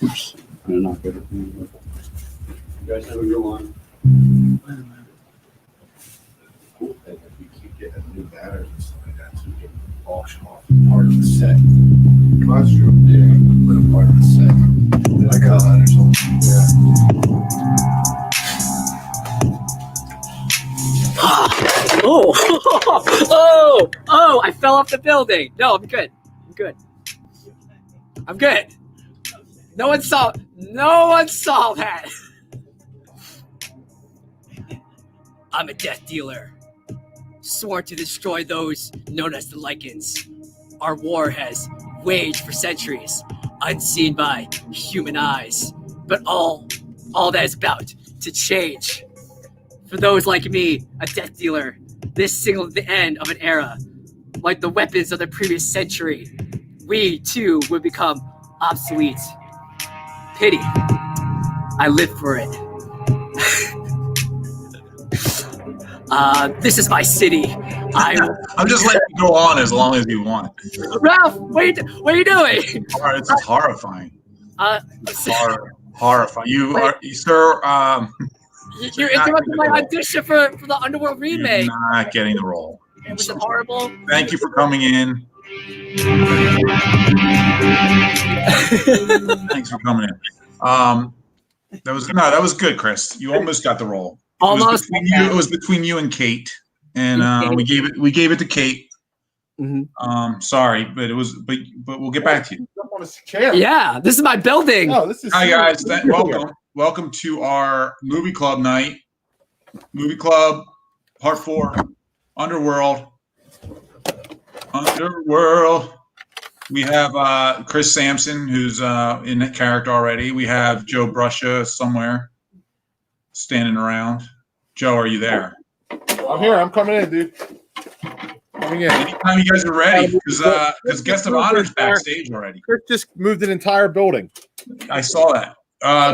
I'm not good at things. You guys have a good one. Cool thing if we keep getting new batteries and stuff like that, so we can auction off part of the set. That's true. Yeah, put a part of the set. Like a gun or something. Yeah. Oh, I fell off the building. No, I'm good. I'm good. No one saw that. I'm a death dealer, sworn to destroy those known as the Lycans. Our war has waged for centuries, unseen by human eyes. But all that is about to change. For those like me, a death dealer, this signals the end of an era. Like the weapons of the previous century, we too would become obsolete. Pity. I live for it. This is my city. I'm just letting you go on as long as you want. Ralph, what are you doing? This is horrifying. Horrifying. Sir. You're interrupting my audition for the Underworld remake. You're not getting the role. Was it horrible? Thank you for coming in. Thanks for coming in. That was good, Chris. You almost got the role. Almost. It was between you and Kate, and we gave it to Kate. Mm-hmm. Sorry, but we'll get back to you. Yeah, this is my building. Oh, this is. Hi guys, welcome to our movie club night. Movie club, part 4, Underworld. We have Chris Sampson, who's in that character already. We have Joe Bruscia somewhere standing around. Joe, are you there? I'm here. I'm coming in, dude. Coming in. Anytime you guys are ready, because guest of honor's backstage already. Chris just moved an entire building. I saw that.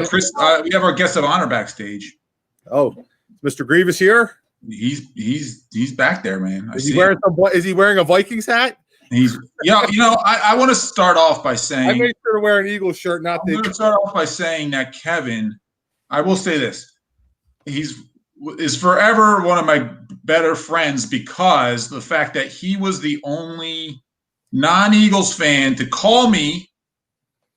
Chris, we have our guest of honor backstage. Oh, Mr. Grevioux here? He's back there, man. Is he wearing a Vikings hat? I want to start off by saying I made sure to wear an Eagles shirt, not the. I'm going to start off by saying that Kevin, I will say this, is forever one of my better friends because the fact that he was the only non-Eagles fan to call me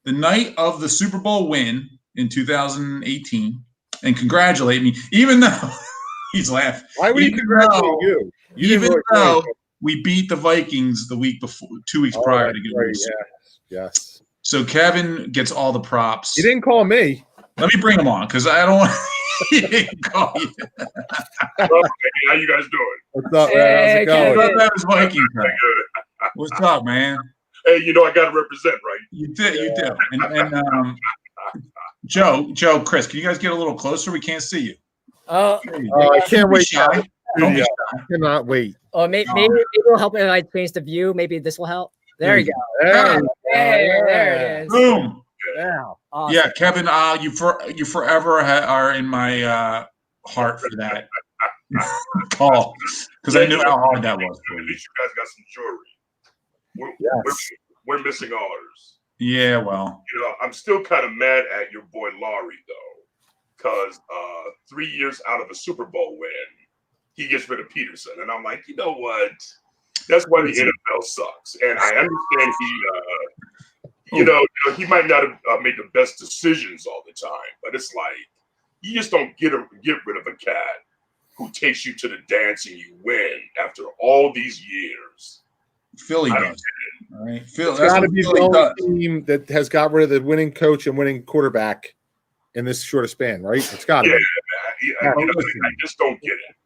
the night of the Super Bowl win in 2018 and congratulate me, even though he's laughing. Why would he congratulate you? Even though we beat the Vikings the week before, 2 weeks prior to get rid. Yes. So Kevin gets all the props. He didn't call me. Let me bring him on because I don't want to call you. How you guys doing? What's up, man? How's it going? That was Viking time. What's up, man? Hey, I got to represent, right? You did. And Joe, Chris, can you guys get a little closer? We can't see you. I can't wait. Shy. Don't be shy. I cannot wait. Oh, maybe it'll help if I change the view. Maybe this will help. There you go. There it is. Boom. Yeah. Awesome. Yeah, Kevin, you forever are in my heart for that call because I knew how hard that was for At you. least you guys got some jewelry. We're missing ours. Yeah, well. I'm still kind of mad at your boy Laurie, though, because 3 years out of a Super Bowl win, he gets rid of Peterson. And I'm like, you know what? That's why the NFL sucks. And I understand he might not have made the best decisions all the time, but it's like, you just don't get rid of a cat who takes you to the dance and you win after all these years. Philly does. All right. It's got to be the only team that has got rid of the winning coach and winning quarterback in this short span, right? It's got to be. I just don't get it.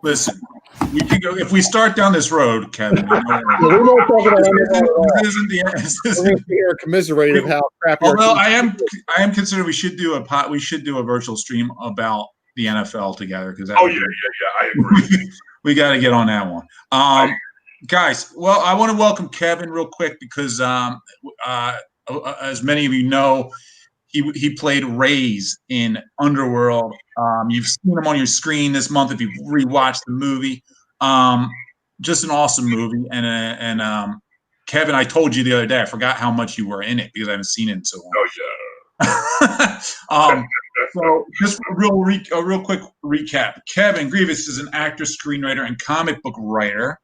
Listen, we can go if we start down this road, Kevin. We're not talking about we're commiserating of how crappy. Although I am considering we should do a virtual stream about the NFL together because I agree. We got to get on that one. Guys, well, I want to welcome Kevin real quick because as many of you know, he played Ray's in Underworld. You've seen him on your screen this month if you've rewatched the movie. Just an awesome movie. And Kevin, I told you the other day, I forgot how much you were in it because I haven't seen it in so long. Oh, yeah. So just a real quick recap. Kevin Grevioux is an actor, screenwriter, and comic book writer.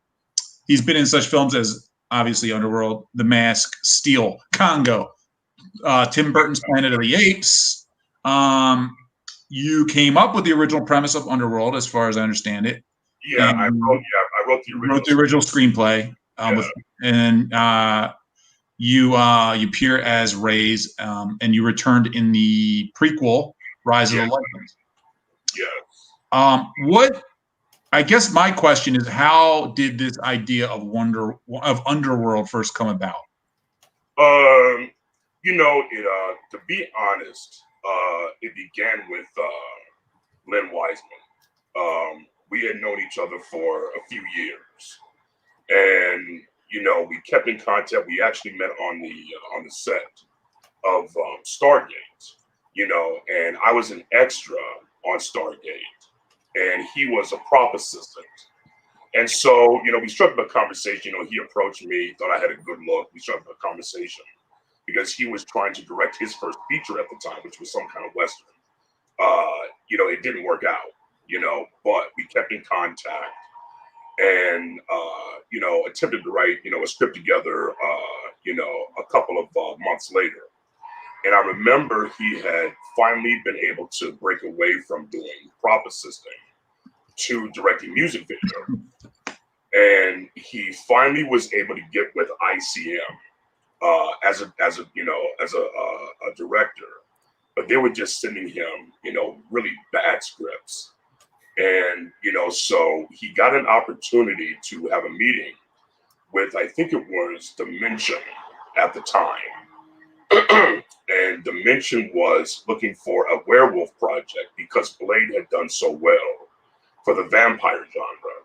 He's been in such films as obviously Underworld, The Mask, Steel, Congo, Tim Burton's Planet of the Apes. You came up with the original premise of Underworld, as far as I understand it. Yeah, I wrote the original screenplay. You appear as Rays, and you returned in the prequel, Rise of the Lycans. Yeah. What? I guess my question is, how did this idea of Underworld first come about? To be honest, it began with Lynn Wiseman. We had known each other for a few years, and we kept in contact. We actually met on the set of Stargate, and I was an extra on Stargate, and he was a prop assistant. And so, we struck up a conversation. He approached me, thought I had a good look. We struck up a conversation because he was trying to direct his first feature at the time, which was some kind of Western. It didn't work out, but we kept in contact and, attempted to write, a script together, a couple of months later. And I remember he had finally been able to break away from doing prop assisting to directing music video. And he finally was able to get with ICM as a director, but they were just sending him, really bad scripts. And, so he got an opportunity to have a meeting with, I think it was Dimension at the time. And Dimension was looking for a werewolf project because Blade had done so well for the vampire genre.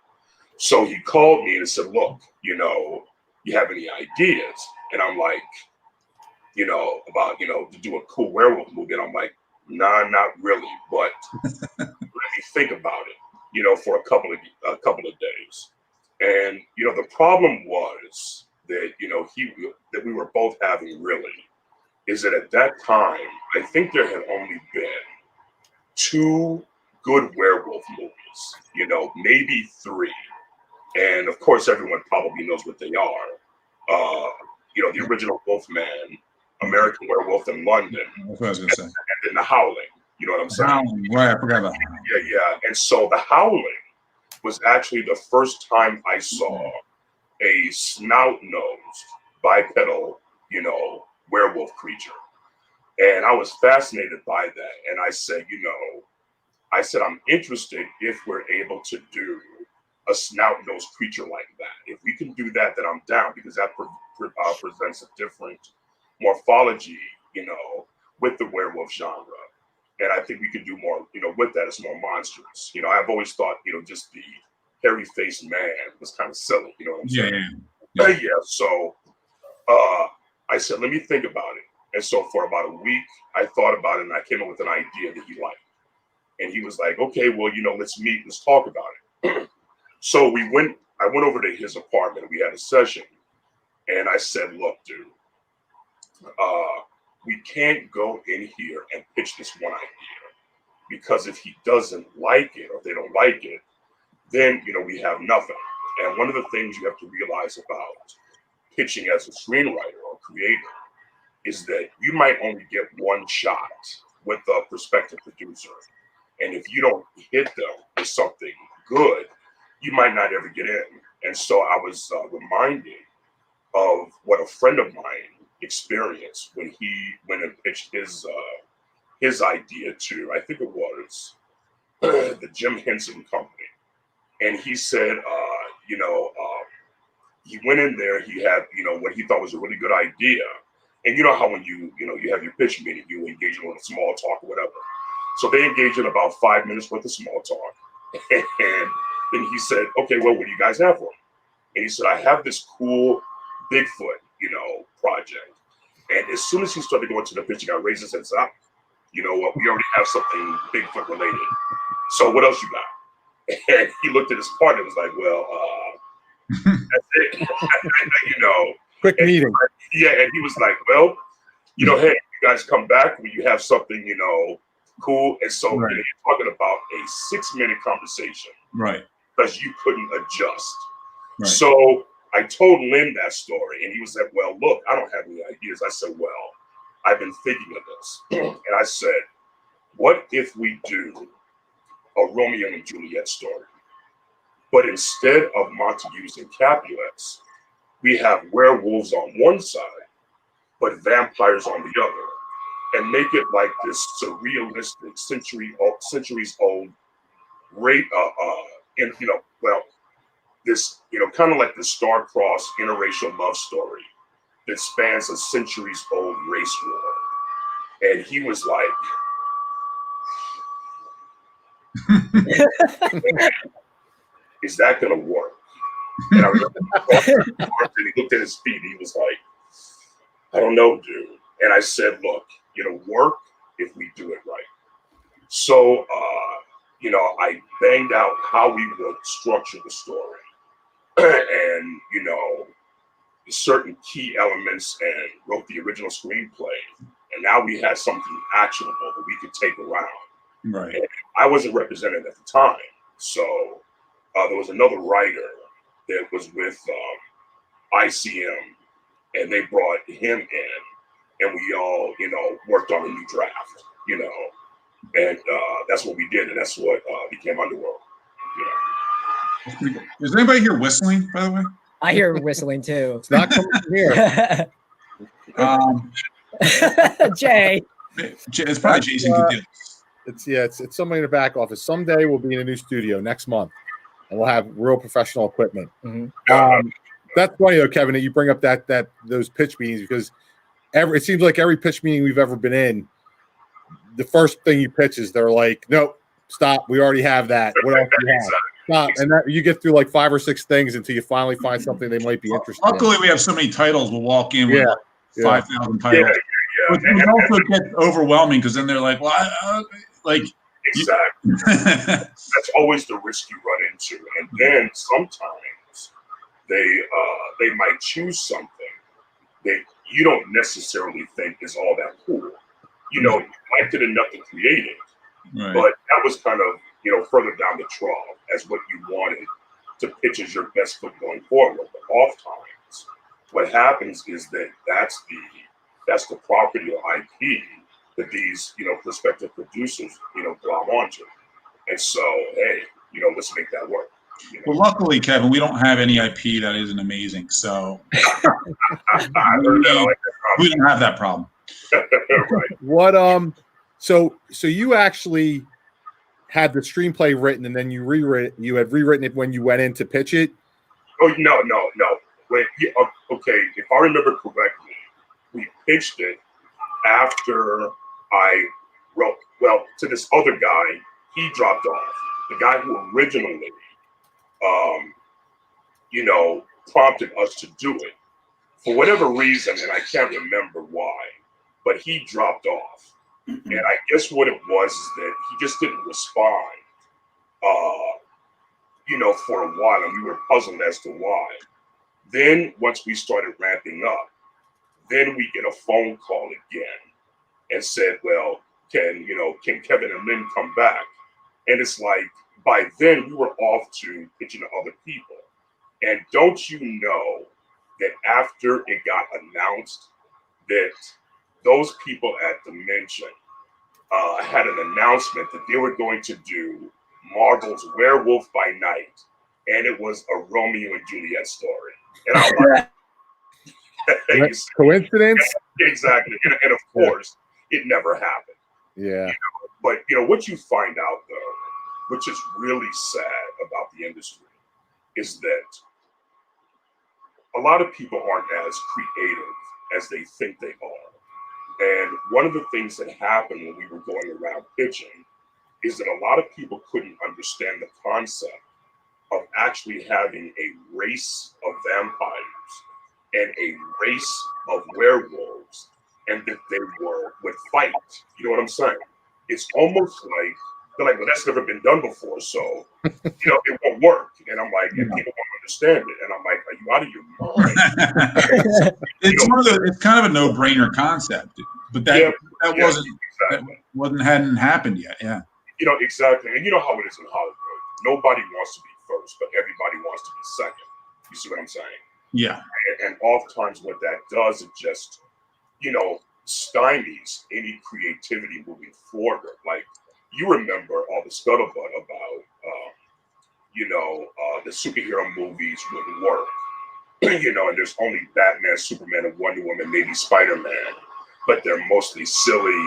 So he called me and said, look, you have any ideas? And I'm like, about, to do a cool werewolf movie. And I'm like, nah, not really, but let me think about it, for a couple of days. And, the problem was that, that we were both having really is that at that time, I think there had only been 2 good werewolf movies, maybe 3. And of course, everyone probably knows what they are. The original Wolfman, American Werewolf in London, That's what I was going to say. And then The Howling. You know what I'm saying? Howling, right, I forgot about that. Yeah. And so The Howling was actually the first time I saw a snout-nosed, bipedal, werewolf creature. And I was fascinated by that. And I said, I'm interested if we're able to do a snout-nosed creature like that. If we can do that, then I'm down, because that presents a different morphology, with the werewolf genre. And I think we could do more, with that. It's more monstrous. I've always thought, just the hairy-faced man was kind of silly. You know what I'm saying? Yeah. So I said, let me think about it. And so for about a week, I thought about it, and I came up with an idea that he liked. And he was like, okay, well, let's meet, let's talk about it. So I went over to his apartment, and we had a session. And I said, look, dude, we can't go in here and pitch this one idea, because if he doesn't like it, or they don't like it, then, we have nothing. And one of the things you have to realize about pitching as a screenwriter or creator is that you might only get one shot with the prospective producer. And if you don't hit them with something good, you might not ever get in. And so I was reminded of what a friend of mine experienced when he went and pitched his idea to, I think it was the Jim Henson Company. And he said, he went in there, he had, what he thought was a really good idea. And you know how when you have your pitch meeting, you engage in a little small talk or whatever. So they engaged in about 5 minutes worth of small talk. And then he said, okay, well, what do you guys have for him? And he said, I have this cool Bigfoot, project. And as soon as he started going to the pitch, he got raised his head up. You know what? We already have something Bigfoot related. So what else you got? And he looked at his partner and was like, well, that's it. Quick meeting. Yeah, and he was like, well, hey, you guys come back when you have something, you know, cool. And so Right. you know, you're talking about a 6-minute conversation Right. because you couldn't adjust. Right. So I told Lynn that story, and he was like, well, look, I don't have any ideas. I said, well, I've been thinking of this. And I said, what if we do a Romeo and Juliet story? But instead of Montagues and Capulets, we have werewolves on one side, but vampires on the other, and make it like this surrealistic centuries old rape, and you know, well, this, you know, kind of like the star-crossed interracial love story that spans a centuries-old race war. And he was like, is that gonna work? And I remember he looked at his feet, he was like, I don't know, dude. And I said, look, it'll work if we do it right. So, you know, I banged out how we would structure the story and, you know, certain key elements, and wrote the original screenplay. And now we had something actionable that we could take around. Right. And I wasn't represented at the time. So there was another writer that was with ICM, and they brought him in, and we all, you know, worked on a new draft, you know, and that's what we did, and that's what became Underworld. You know. Is anybody here whistling, by the way? I hear whistling too. It's not coming from here. Jay. It's probably Jason could do. It's somebody in the back office. Someday we'll be in a new studio next month, and we'll have real professional equipment. Mm-hmm. That's funny though, Kevin, that you bring up that those pitch meetings, because it seems like every pitch meeting we've ever been in, the first thing you pitch is they're like, nope, stop, we already have that. What else do you have? Stop. And that, you get through like 5 or 6 things until you finally find something they might be interested Luckily, in. we have so many titles. We'll walk in with 5,000 titles. Yeah. Which also gets overwhelming, because then they're like, well, like. Exactly. That's always the risk you run into. And then sometimes they might choose something that you don't necessarily think is all that cool. You know, you liked it enough to create it, Right. but that was kind of, you know, further down the track as what you wanted to pitch as your best foot going forward. But oftentimes, what happens is that that's the property or IP that these, you know, prospective producers, you know, glom onto. And so, hey, you know, let's make that work. You know? Well, luckily, Kevin, we don't have any IP that isn't amazing, so I heard that. I like that. we don't have that problem. Right. What so you actually had the screenplay written, and then you had rewritten it when you went in to pitch it? Oh no. Wait, yeah, okay. If I remember correctly, we pitched it after I wrote. Well, to this other guy, he dropped off. The guy who originally, you know, prompted us to do it for whatever reason, and I can't remember why, but he dropped off. And I guess what it was is that he just didn't respond, you know, for a while, and we were puzzled as to why. Then once we started ramping up, then we get a phone call again and said, well, can Kevin and Lynn come back? And it's like, by then we were off to pitching to other people. And don't you know that after it got announced that those people at Dimension had an announcement that they were going to do Marvel's Werewolf by Night, and it was a Romeo and Juliet story. And I'm like, Coincidence? Exactly. And of course, it never happened. Yeah. You know? But you know what you find out though, which is really sad about the industry, is that a lot of people aren't as creative as they think they are. And one of the things that happened when we were going around pitching is that a lot of people couldn't understand the concept of actually having a race of vampires and a race of werewolves, and that they would fight. You know what I'm saying? It's almost like they're like, well, that's never been done before, so you know it won't work. And I'm like, and people won't understand it. And I'm like, are you out of your mind? It's kind of a no-brainer concept. But that wasn't exactly. hadn't happened yet. Yeah. Exactly. And you know how it is in Hollywood. Nobody wants to be first, but everybody wants to be second. You see what I'm saying? Yeah. And oftentimes what that does is just, stymies any creativity moving forward. Like, you remember all the scuttlebutt about, the superhero movies wouldn't work. And there's only Batman, Superman, and Wonder Woman, maybe Spider-Man, but they're mostly silly.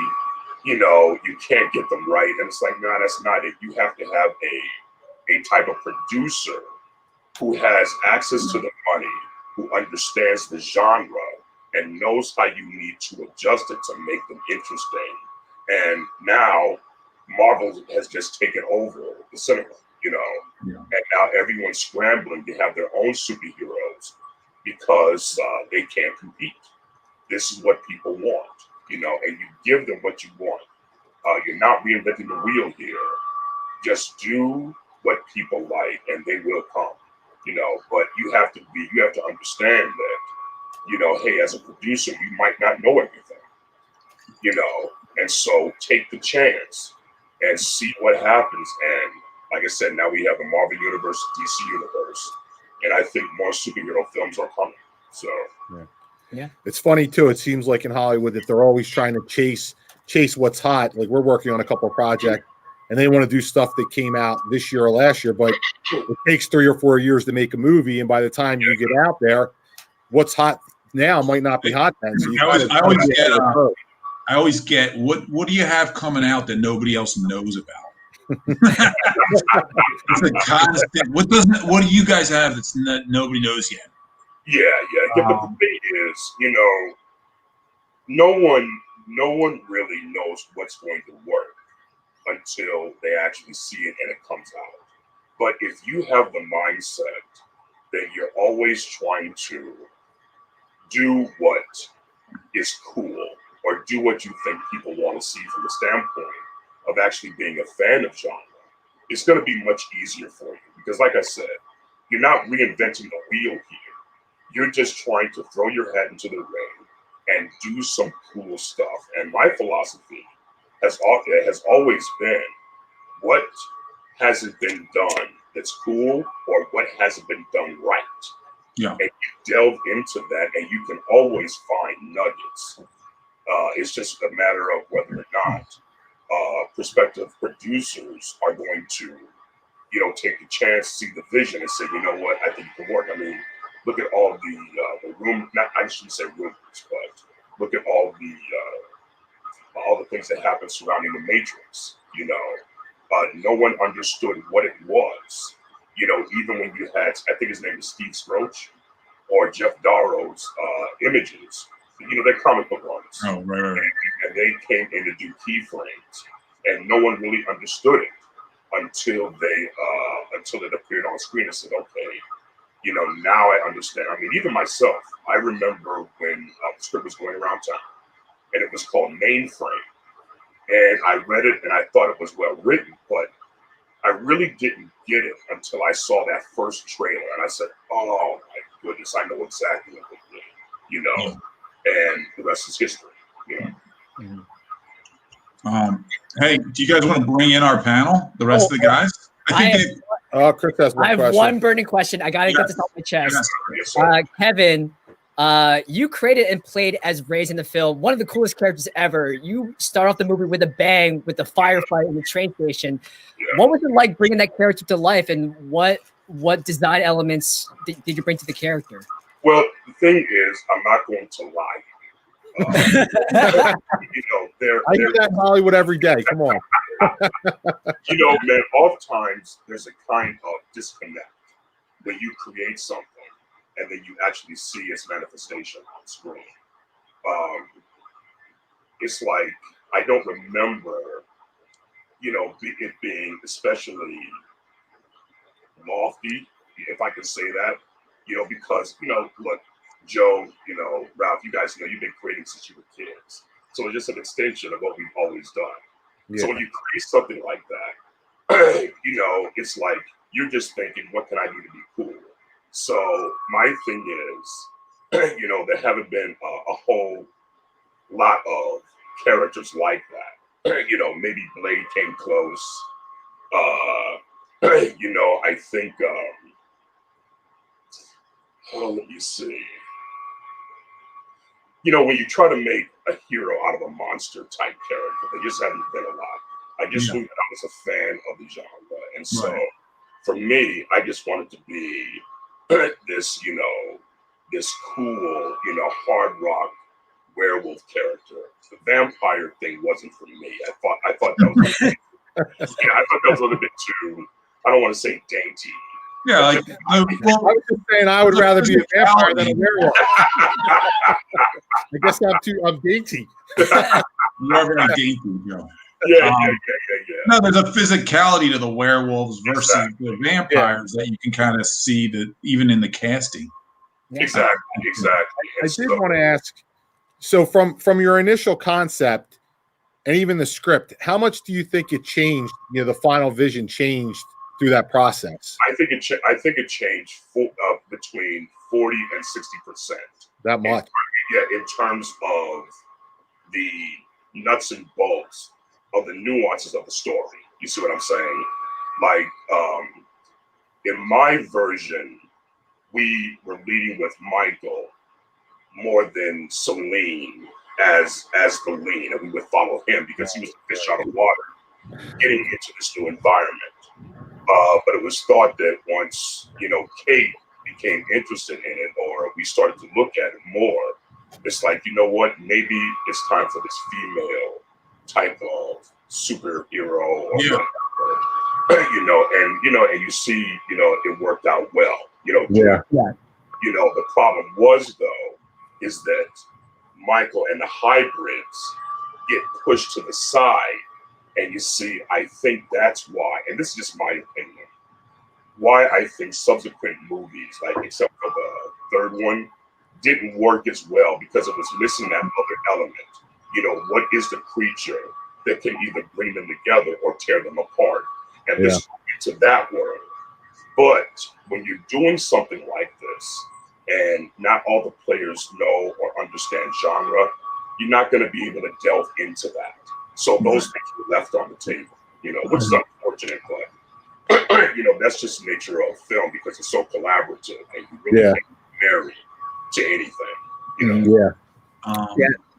You can't get them right. And it's like, no, that's not it. You have to have a type of producer who has access to the money, who understands the genre, and knows how you need to adjust it to make them interesting. And now Marvel has just taken over the cinema, and now everyone's scrambling to have their own superheroes because they can't compete. This is what people want, and you give them what you want. You're not reinventing the wheel here. Just do what people like, and they will come. But you have to understand that, hey, as a producer, you might not know everything, and so take the chance and see what happens. And like I said, now we have the Marvel Universe, DC Universe, and I think more superhero films are coming. So, yeah. It's funny too. It seems like in Hollywood that they're always trying to chase what's hot. Like, we're working on a couple of projects, and they want to do stuff that came out this year or last year, but it takes 3 or 4 years to make a movie, and by the time you get out there, what's hot now might not be hot then. So I always get what do you have coming out that nobody else knows about? It's a constant. What do you guys have that nobody knows yet? Yeah. But the thing is, no one really knows what's going to work until they actually see it and it comes out. But if you have the mindset that you're always trying to do what is cool, or do what you think people want to see from the standpoint of actually being a fan of genre, it's going to be much easier for you. Because like I said, you're not reinventing the wheel here. You're just trying to throw your hat into the ring and do some cool stuff. And my philosophy has always been, what hasn't been done that's cool, or what hasn't been done right? Yeah. And you delve into that, and you can always find nuggets. It's just a matter of whether or not prospective producers are going to, take the chance, see the vision, and say, you know what, I think it can work. I mean, look at all the room. I shouldn't say rumors, but look at all the things that happened surrounding the Matrix. No one understood what it was. Even when you had, I think his name is Steve Scroach or Jeff Darrow's images. They're comic book artists. Oh, right. And they came in to do keyframes, and no one really understood it until it appeared on screen and said, okay, now I understand. I mean, even myself, I remember when the script was going around town, and it was called Mainframe. And I read it, and I thought it was well written, but I really didn't get it until I saw that first trailer, and I said, oh my goodness, I know exactly what it is, and the rest is history. Hey, do you guys want to bring in our panel, the rest of the guys? Chris has one I have question. one burning question. I got to get this off my chest. Kevin, you created and played as Reyes in the film, one of the coolest characters ever. You start off the movie with a bang with the firefight in the train station. What was it like bringing that character to life, and what design elements did you bring to the character? Well, the thing is, I'm not going to lie. I do that in Hollywood every day. Come on. Man, oftentimes there's a kind of disconnect when you create something and then you actually see its manifestation on screen. It's like, I don't remember, it being especially lofty, if I can say that, because, look, Joe, Ralph, you guys you've been creating since you were kids. So it's just an extension of what we've always done. Yeah. So when you create something like that, it's like you're just thinking, what can I do to be cool? So my thing is, there haven't been a whole lot of characters like that. You know, maybe Blade came close. You know, I think, let me see. You know, when you try to make a hero out of a monster type character, there just haven't been a lot. I just knew that I was a fan of the genre. And so for me, I just wanted to be this, you know, this cool, you know, hard rock werewolf character. The vampire thing wasn't for me. I thought that was I thought that was a little bit too, I don't want to say dainty. Yeah, like I was just saying I would rather be a vampire than a werewolf. I guess I'm dainty. You are very dainty, Joe. Yeah. No, there's a physicality to the werewolves versus the vampires that you can kind of see that even in the casting. Exactly. I did want to ask, so from your initial concept and even the script, how much do you think it changed? You know, the final vision changed through that process. I think it changed between 40 and 60%. That much? In terms of the nuts and bolts of the nuances of the story. You see what I'm saying? Like, in my version, we were leading with Michael more than Celine as the lead, and we would follow him because he was a fish out of water, getting into this new environment. But it was thought that once, you know, Kate became interested in it, or we started to look at it more, it's like, you know what, maybe it's time for this female type of superhero or whatever, and you see, you know, it worked out well, you know. You know, the problem was though, is that Michael and the hybrids get pushed to the side. And you see, I think that's why, and this is just my opinion, why I think subsequent movies, like except for the third one, didn't work as well, because it was missing that other element. You know, what is the creature that can either bring them together or tear them apart? And this to that world. But when you're doing something like this, and not all the players know or understand genre, you're not going to be able to delve into that. So those things were left on the table, you know, which is unfortunate, but you know, that's just the nature of film because it's so collaborative and you really can't marry to anything, you know.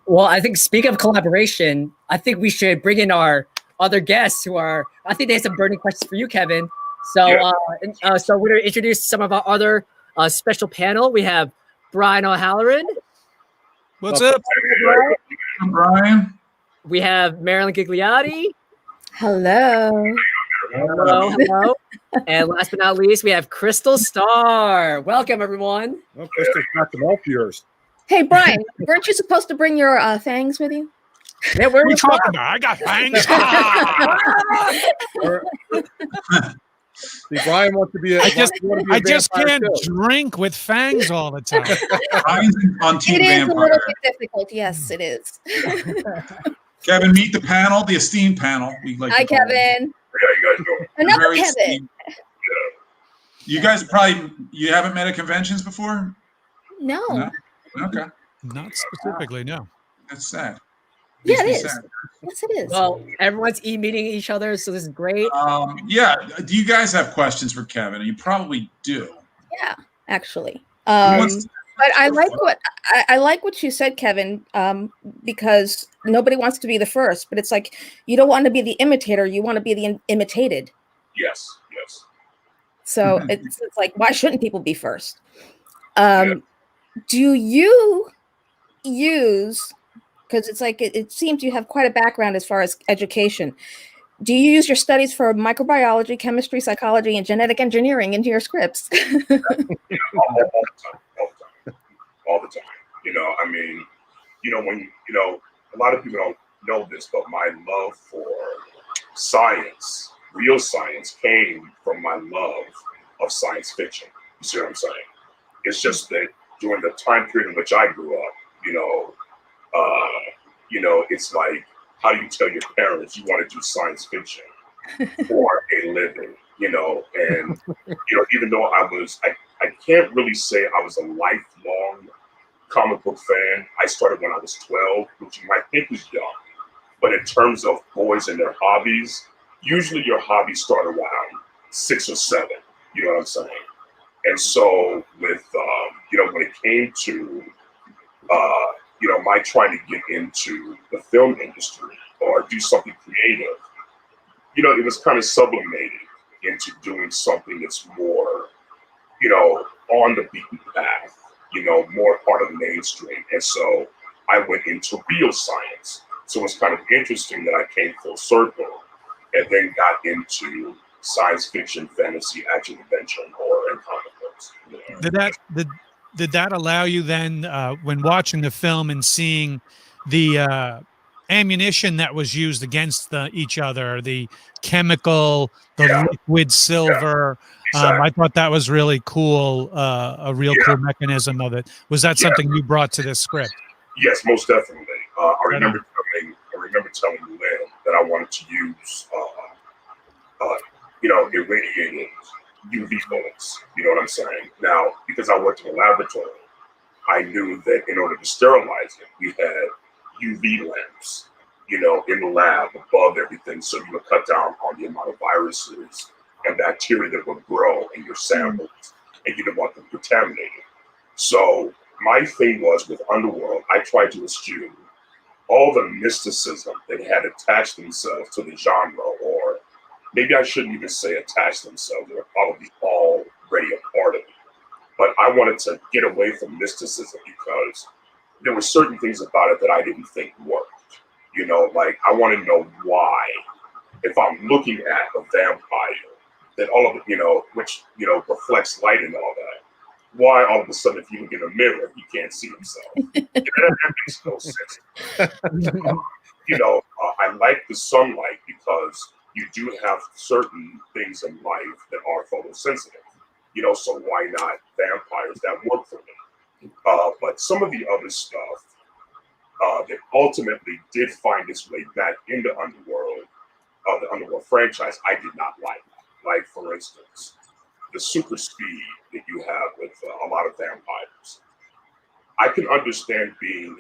Well, I think speaking of collaboration, I think we should bring in our other guests who are, I think they have some burning questions for you, Kevin. So, so we're going to introduce some of our other special panel. We have Brian O'Halloran. What's up? Brian. We have Marilyn Gigliotti. Hello. Hello. And last but not least, we have Crystal Starr. Welcome, everyone. Oh, Crystal's got some elf ears. Hey, Brian, weren't you supposed to bring your fangs with you? Yeah, What are you talking about? I got fangs. See, Brian wants to be I just can't drink with fangs all the time. Brian's on Team It is Vampire. a little bit difficult. Yes, it is. Kevin, meet the panel, the esteemed panel. Hi, Kevin. How you guys doing? Another Kevin. You guys you haven't met at conventions before? No. Okay. Not specifically, no. That's sad. Yeah, it Makes is. me sad. Yes, it is. Well, everyone's meeting each other, so this is great. Do you guys have questions for Kevin? You probably do. Yeah, actually. But I like what you said, Kevin, because nobody wants to be the first, but it's like you don't want to be the imitator, you want to be the imitated. Yes. So it's like, why shouldn't people be first? Do you use, because it's like it seems you have quite a background as far as education. Do you use your studies for microbiology, chemistry, psychology, and genetic engineering into your scripts? All the time. You know, I mean, you know, when, you know, a lot of people don't know this, but my love for science, real science, came from my love of science fiction. You see what I'm saying? It's just that during the time period in which I grew up, it's like, how do you tell your parents you want to do science fiction for a living? You know, and even though I can't really say I was a lifelong comic book fan. I started when I was 12, which you might think was young, But in terms of boys and their hobbies, usually your hobbies start around 6 or 7. You know what I'm saying? And so with, when it came to, my trying to get into the film industry or do something creative, it was kind of sublimated into doing something that's more, on the beaten path, more part of the mainstream. And so I went into real science. So it's kind of interesting that I came full circle and then got into science fiction, fantasy, action, adventure, and horror and comic books. Did that allow you then, when watching the film and seeing the ammunition that was used against each other, the chemical, the liquid silver? Exactly. I thought that was really cool, a real cool mechanism of it. Was that something you brought to this script? Yes, most definitely. I remember telling Lynn that I wanted to use, irradiated UV bullets. You know what I'm saying? Now, because I worked in a laboratory, I knew that in order to sterilize it, we had UV lamps, in the lab above everything, so you would cut down on the amount of viruses and bacteria that would grow in your samples, and you didn't want them contaminated. So my thing was with Underworld, I tried to eschew all the mysticism that had attached themselves to the genre, or maybe I shouldn't even say attach themselves. They were probably already a part of it. But I wanted to get away from mysticism because there were certain things about it that I didn't think worked. Like I want to know why, if I'm looking at a vampire, that all of it, which, reflects light and all that, why all of a sudden if you look in a mirror, he can't see himself? That makes no sense. I like the sunlight because you do have certain things in life that are photosensitive, so why not vampires? That work for me. But some of the other stuff that ultimately did find its way back into Underworld, the Underworld franchise, I did not like. Like, for instance, the super speed that you have with a lot of vampires. I can understand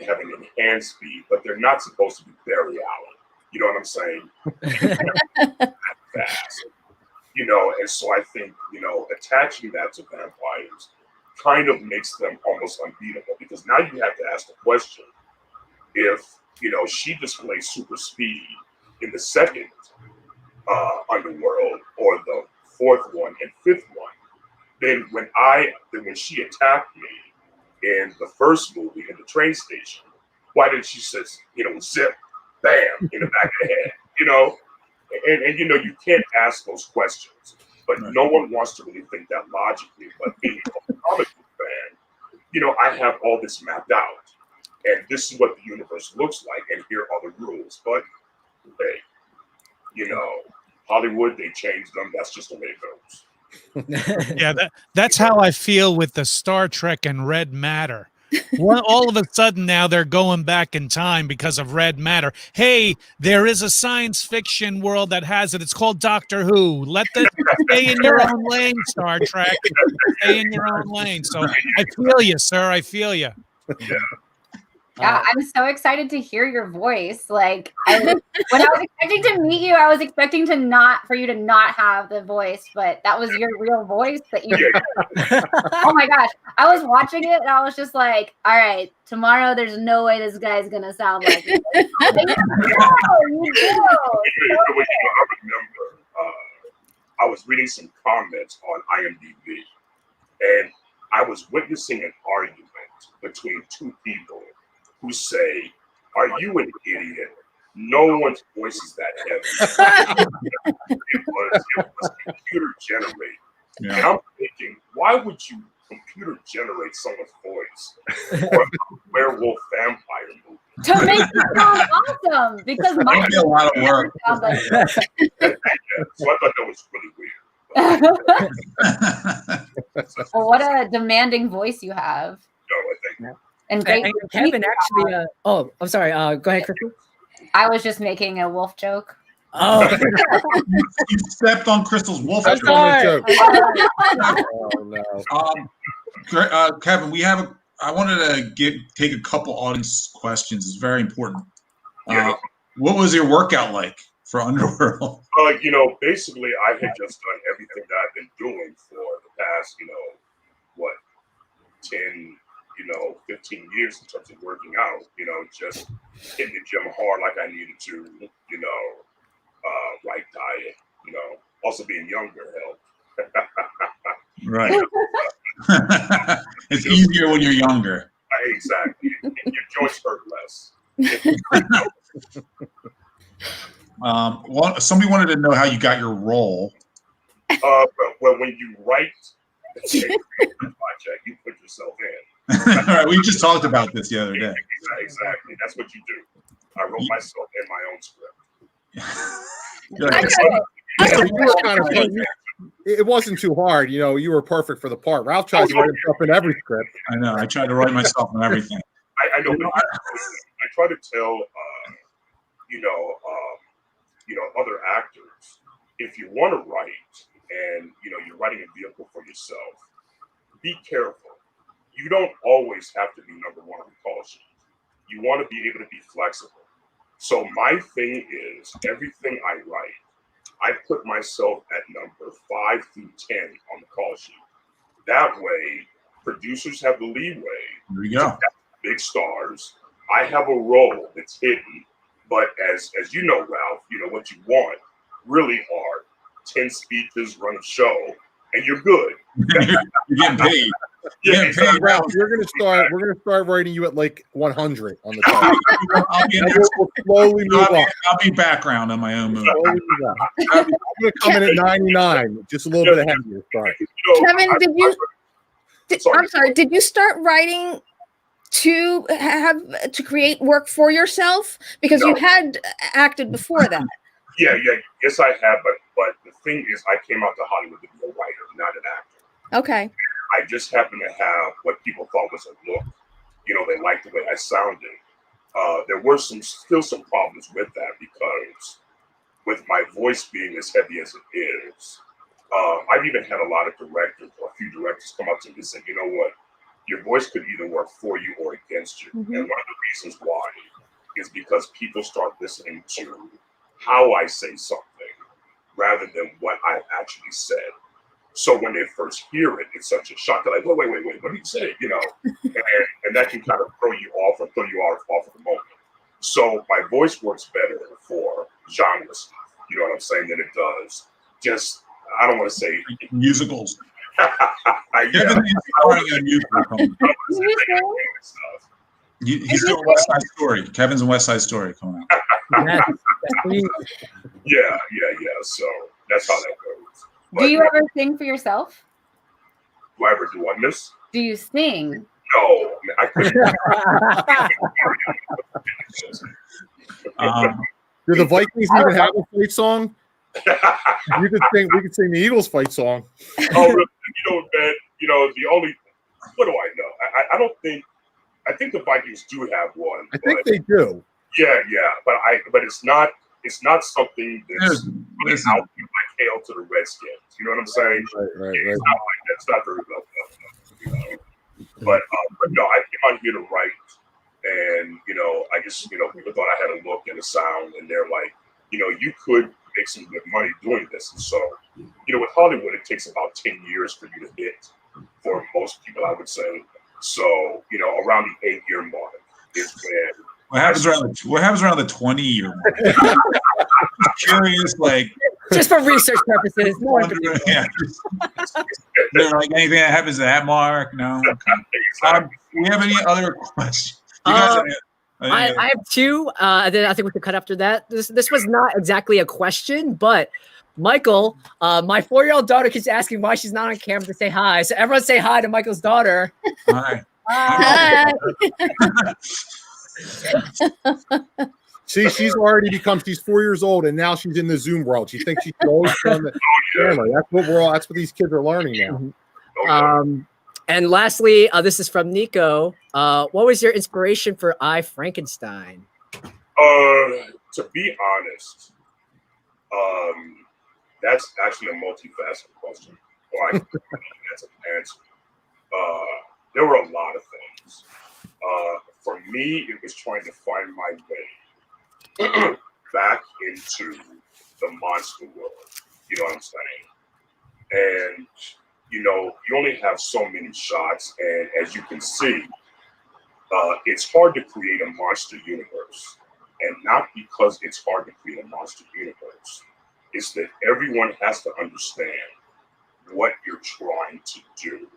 having enhanced speed, but they're not supposed to be Barry Allen. You know what I'm saying? Fast. And so I think, attaching that to vampires kind of makes them almost unbeatable, because now you have to ask the question, if, she displays super speed in the second Underworld or the 4th one and 5th one, then when she attacked me in the first movie in the train station, why didn't she say, zip, bam, in the back of the head, And you can't ask those questions, but no one wants to really think that logically. But being a comic book fan, I have all this mapped out, and this is what the universe looks like, and here are the rules. But hey, Hollywood, they changed them. That's just the way it goes. Yeah, that's how I feel with the Star Trek and Red Matter. All of a sudden now they're going back in time because of Red Matter. Hey, there is a science fiction world that has it. It's called Doctor Who. Stay in your own lane, Star Trek. Stay in your own lane. So I feel you, sir. I feel you. Yeah. Yeah, I'm so excited to hear your voice. Like, when I was expecting to meet you, I was expecting for you to not have the voice, but that was your real voice that you. Oh my gosh, I was watching it and I was just like, all right, tomorrow there's no way this guy's gonna sound like this. You do. I remember I was reading some comments on IMDb, and I was witnessing an argument between two people who say, "Are you an idiot? No one's voice is that heavy." it was computer generated. Yeah. And I'm thinking, why would you computer generate someone's voice for a werewolf vampire movie? To make it sound awesome, because my a lot of work. So I thought that was really weird. Well, what a demanding voice you have. No, I think. And great. And Kevin actually. I'm sorry. Go ahead, Crystal. I was just making a wolf joke. Oh, You stepped on Crystal's wolf. I'm sorry. Oh no. Kevin, I wanted to take a couple audience questions. It's very important. Yeah. What was your workout like for Underworld? Basically, I had just done everything that I've been doing for the past, 10, 15 years in terms of working out, just hitting the gym hard like I needed to, right diet, also being younger helped. Right. It's easier when you're younger. Exactly. Your joints hurt less. Somebody wanted to know how you got your role. Well, when you write a project, you put yourself in. All right, we just talked about this the other day. Exactly. That's what you do. I wrote myself in my own script. It wasn't too hard. You were perfect for the part. Ralph tries to write himself in every script. I know. I tried to write myself in everything. I know. But I try to tell, other actors, if you want to write and, you're writing a vehicle for yourself, be careful. You don't always have to be number one on the call sheet. You want to be able to be flexible. So my thing is, everything I write, I put myself at number 5 through 10 on the call sheet. That way, producers have the leeway. There you go. Big stars. I have a role that's hidden, but as you know, Ralph, what you want really are 10 speeches, run a show, and you're good. You're getting paid. Yeah, Ralph, we're gonna start writing you at like 100 on the top. We'll slowly move up. I'll be background on my own movie. I'm gonna come in at 99, just a little bit ahead of you. Sorry. Kevin, I'm sorry. Did you start writing to create work for yourself? Because you had acted before that. Yeah. Yes, I have. But the thing is, I came out to Hollywood to be a writer, not an actor. Okay. I just happened to have what people thought was a look. They liked the way I sounded. There were still some problems with that because with my voice being as heavy as it is, I've even had a lot of directors, or a few directors come up to me and say, you know what, your voice could either work for you or against you. Mm-hmm. And one of the reasons why is because people start listening to how I say something rather than what I actually said. So when they first hear it, it's such a shock. They're like, wait, what did you say? And that can kind of throw you off of the moment. So my voice works better for genre stuff, you know what I'm saying, than it does just, I don't want to say musicals. He's doing West Side Story. Kevin's in West Side Story coming out. Yeah. So that's how that goes. Do you ever sing for yourself? Do I ever do what, miss? Do you sing? No, I couldn't. Do the Vikings even have a fight song? We could sing the Eagles fight song. Oh, really? Ben, the only, what do I know? I think the Vikings do have one. I think they do. Yeah, but it's not something that's really out like hail to the Redskins. You know what I'm saying? Right. It's not like that. It's not very well done. But no, I came out here to write, and I guess people thought I had a look and a sound, and they're like, you could make some good money doing this. And so, with Hollywood, it takes about 10 years for you to hit. For most people, I would say. So, around the 8-year mark is when. What happens around the 20-year mark? Curious, like. Just for research purposes. Yeah. Like anything that happens at that mark? No. Okay. Do we have any other questions? I have two. Then I think we could cut after that. This was not exactly a question, but Michael, my 4-year-old daughter keeps asking why she's not on camera to say hi. So everyone say hi to Michael's daughter. Hi. Hi. See, she's 4 years old, and now she's in the Zoom world. She thinks she should always be on the camera. That's what these kids are learning now. And lastly, this is from Nico. What was your inspiration for I, Frankenstein? To be honest, that's actually a multifaceted question. That's an answer. There were a lot of things. For me, it was trying to find my way back into the monster world. You know what I'm saying? And you know, you only have so many shots, and as you can see, it's hard to create a monster universe, and not because it's hard to create a monster universe. It's that everyone has to understand what you're trying to do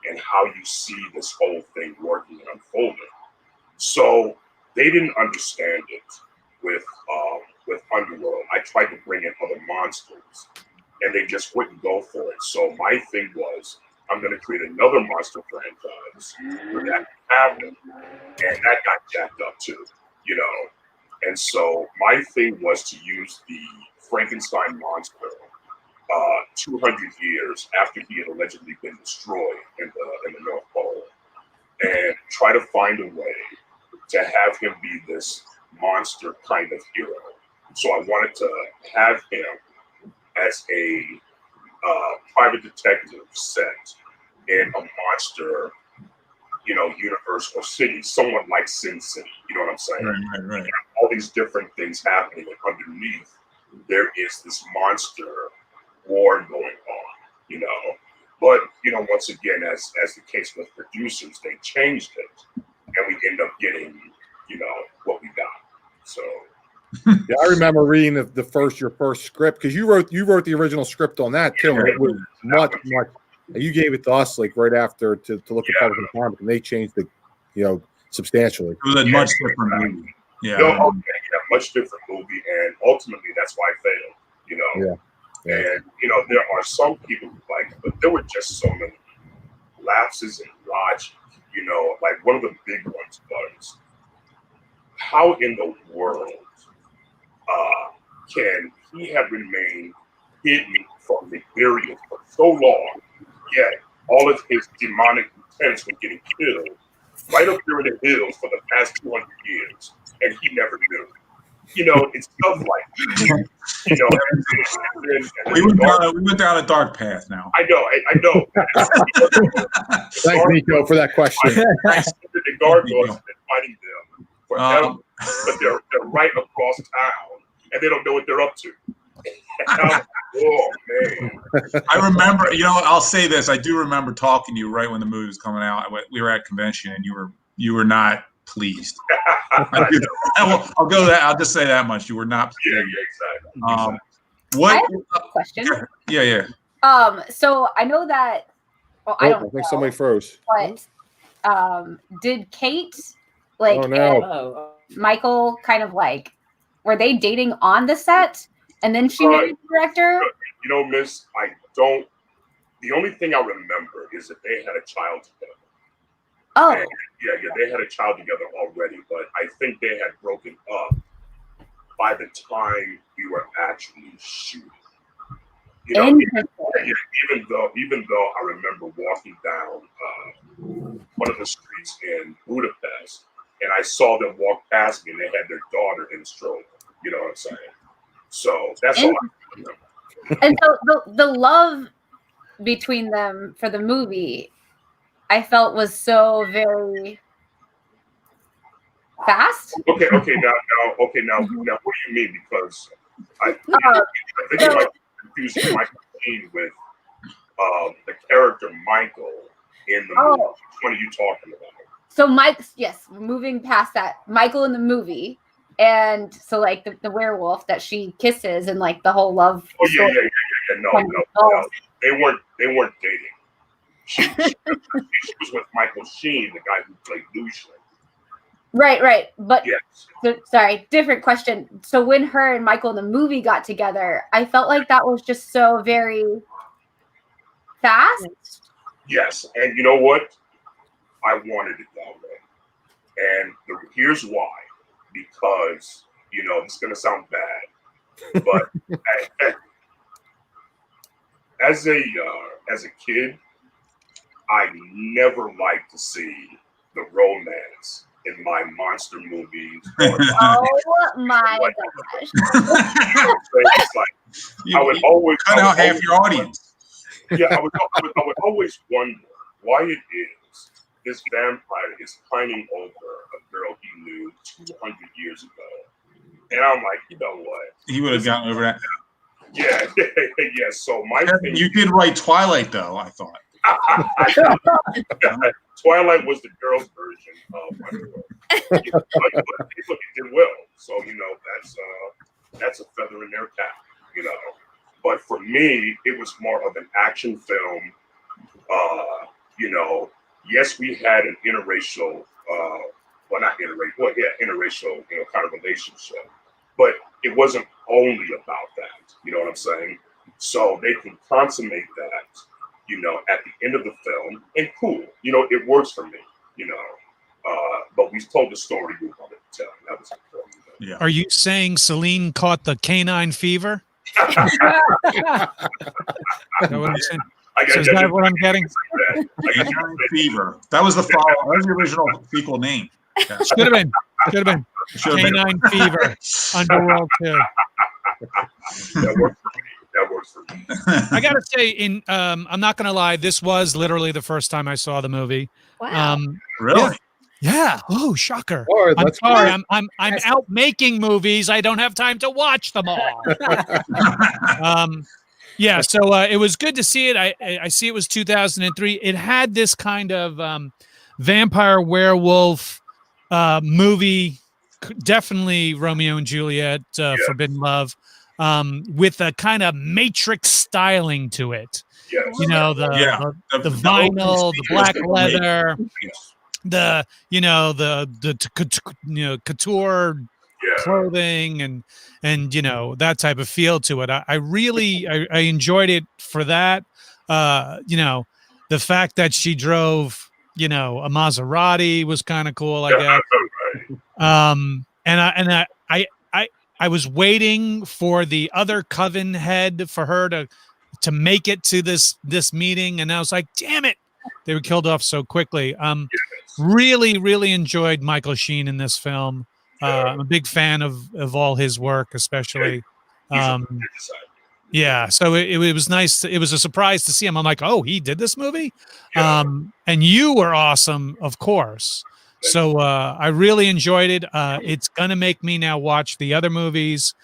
and how you see this whole thing working and unfolding. So they didn't understand it with Underworld. I tried to bring in other monsters, and they just wouldn't go for it. So my thing was, I'm going to create another monster franchise where that can happen, and that got jacked up too, you know. And so my thing was to use the Frankenstein monster 200 years after he had allegedly been destroyed in the North Pole, and try to find a way to have him be this monster kind of hero. So I wanted to have him as a private detective set in a monster, you know, universe or city, somewhat like Sin City. You know what I'm saying? Right. All these different things happening, and underneath there is this monster war going on, you know. But you know, once again, as the case with producers, they changed it, and we end up getting, you know, what we got. So Yeah, I remember reading your first script, because you wrote the original script on that too. And it was much. You gave it to us like right after to look at public empowerment, and they changed it, you know, substantially. It was a much different movie. Yeah. No, okay, yeah, much different movie, and ultimately that's why I failed. You know. Yeah. And you know, there are some people who like it, but there were just so many lapses in logic. You know, like one of the big ones was, how in the world can he have remained hidden from the Grevioux for so long, yet all of his demonic lieutenants were getting killed right up there in the hills for the past 200 years, and he never knew. You know, it's stuff like that. You know, and we went down a dark path now. I know. Thanks, Nico, for that question. I see that the gargoyles have been fighting them forever, but they're right across town, and they don't know what they're up to. Oh man! I remember. You know, I'll say this. I do remember talking to you right when the movie was coming out. We were at convention, and you were not pleased. I'll go that. I'll just say that much. You were not pleased. Yeah, exactly. What? I have a question. Yeah. So I know that. Well, I don't think somebody froze. But did Kate and Michael kind of like, were they dating on the set, and then she married the director? You know, Miss, I don't. The only thing I remember is that they had a child together. Oh. And yeah, they had a child together already, but I think they had broken up by the time we were actually shooting. You know, even though I remember walking down one of the streets in Budapest, and I saw them walk past me, and they had their daughter in a stroller. You know what I'm saying? So that's all I remember. And so the love between them for the movie, I felt was so very fast. Okay. Now, what do you mean? Because I think you might confuse Michael Sheen with the character Michael in the movie. Which one are you talking about? So moving past that, Michael in the movie, and so like the werewolf that she kisses, and like the whole love. Oh yeah. No. They weren't dating. She was with Michael Sheen, the guy who played Lucian. Right. But yes. Sorry, different question. So when her and Michael in the movie got together, I felt like that was just so very fast. Yes, and you know what? I wanted it that way. And here's why. Because, you know, it's going to sound bad, but as a kid, I never liked to see the romance in my monster movies. Oh my gosh! It's like I would always cut out half your audience. Yeah, I would always wonder why it is this vampire is pining over a girl he knew 200 years ago, And I'm like, you know what? He would have gotten over that. Yeah, yeah. So my Kevin, thing, you did write Twilight, though. I thought. Twilight was the girls' version of Underworld. But it did well. So that's a feather in their cap. But for me, it was more of an action film. Yes, we had an interracial, well, not interracial, well, yeah, interracial, kind of relationship, but it wasn't only about that. You know what I'm saying? So they can consummate that, at the end of the film, and cool, it works for me, but we told the story we wanted to tell. That was important. Yeah. Are you saying Celine caught the canine fever? Is that what I'm saying? So is that what I'm getting? Canine Fever. That was the follow. That was the original sequel name. Yeah. Should have been. Canine Fever. Underworld 2. That works for me. I gotta say, I'm not gonna lie, this was literally the first time I saw the movie. Wow. Really? Yeah. Oh, shocker. Lord, I'm that's sorry. great. I'm out making movies. I don't have time to watch them all. Yeah. So it was good to see it. I see it was 2003. It had this kind of vampire werewolf movie, definitely Romeo and Juliet, Forbidden Love, with a kind of Matrix styling to it. Yes. The vinyl, the black leather. Yes. The couture clothing and that type of feel to it. I really enjoyed it for that. The fact that she drove a Maserati was kind of cool, I guess. And I was waiting for the other coven head for her to make it to this meeting, and I was like, damn it, they were killed off so quickly. Really, really enjoyed Michael Sheen in this film. I'm a big fan of all his work, especially. Yeah, so it was nice. It was a surprise to see him. I'm like, oh, he did this movie? And you were awesome, of course. So I really enjoyed it. It's going to make me now watch the other movies,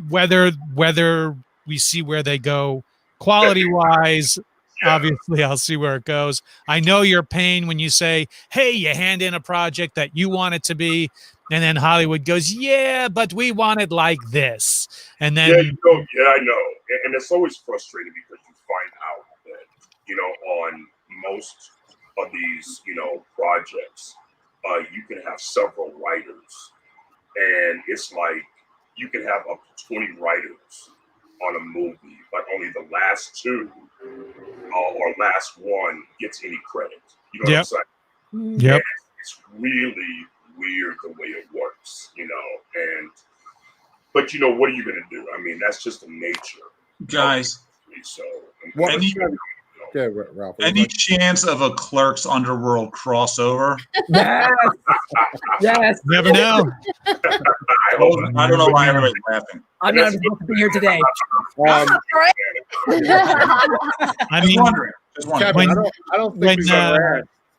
whether we see where they go quality-wise. Obviously, I'll see where it goes. I know your pain when you say, hey, you hand in a project that you want it to be, and then Hollywood goes, yeah, but we want it like this. And then I know. And it's always frustrating because you find out that, on most of these, projects, you can have several writers. And it's like you can have up to 20 writers on a movie, but only the last two or last one gets any credit. You know what I'm saying? Yep. And it's really weird the way it works, but what are you going to do? I mean, that's just the nature. Guys. So, Ralph. Any chance of a Clerks Underworld crossover? Yes. Never know. I don't know why everybody's laughing. I'm not supposed to be here today. I mean, Just wondering. I don't think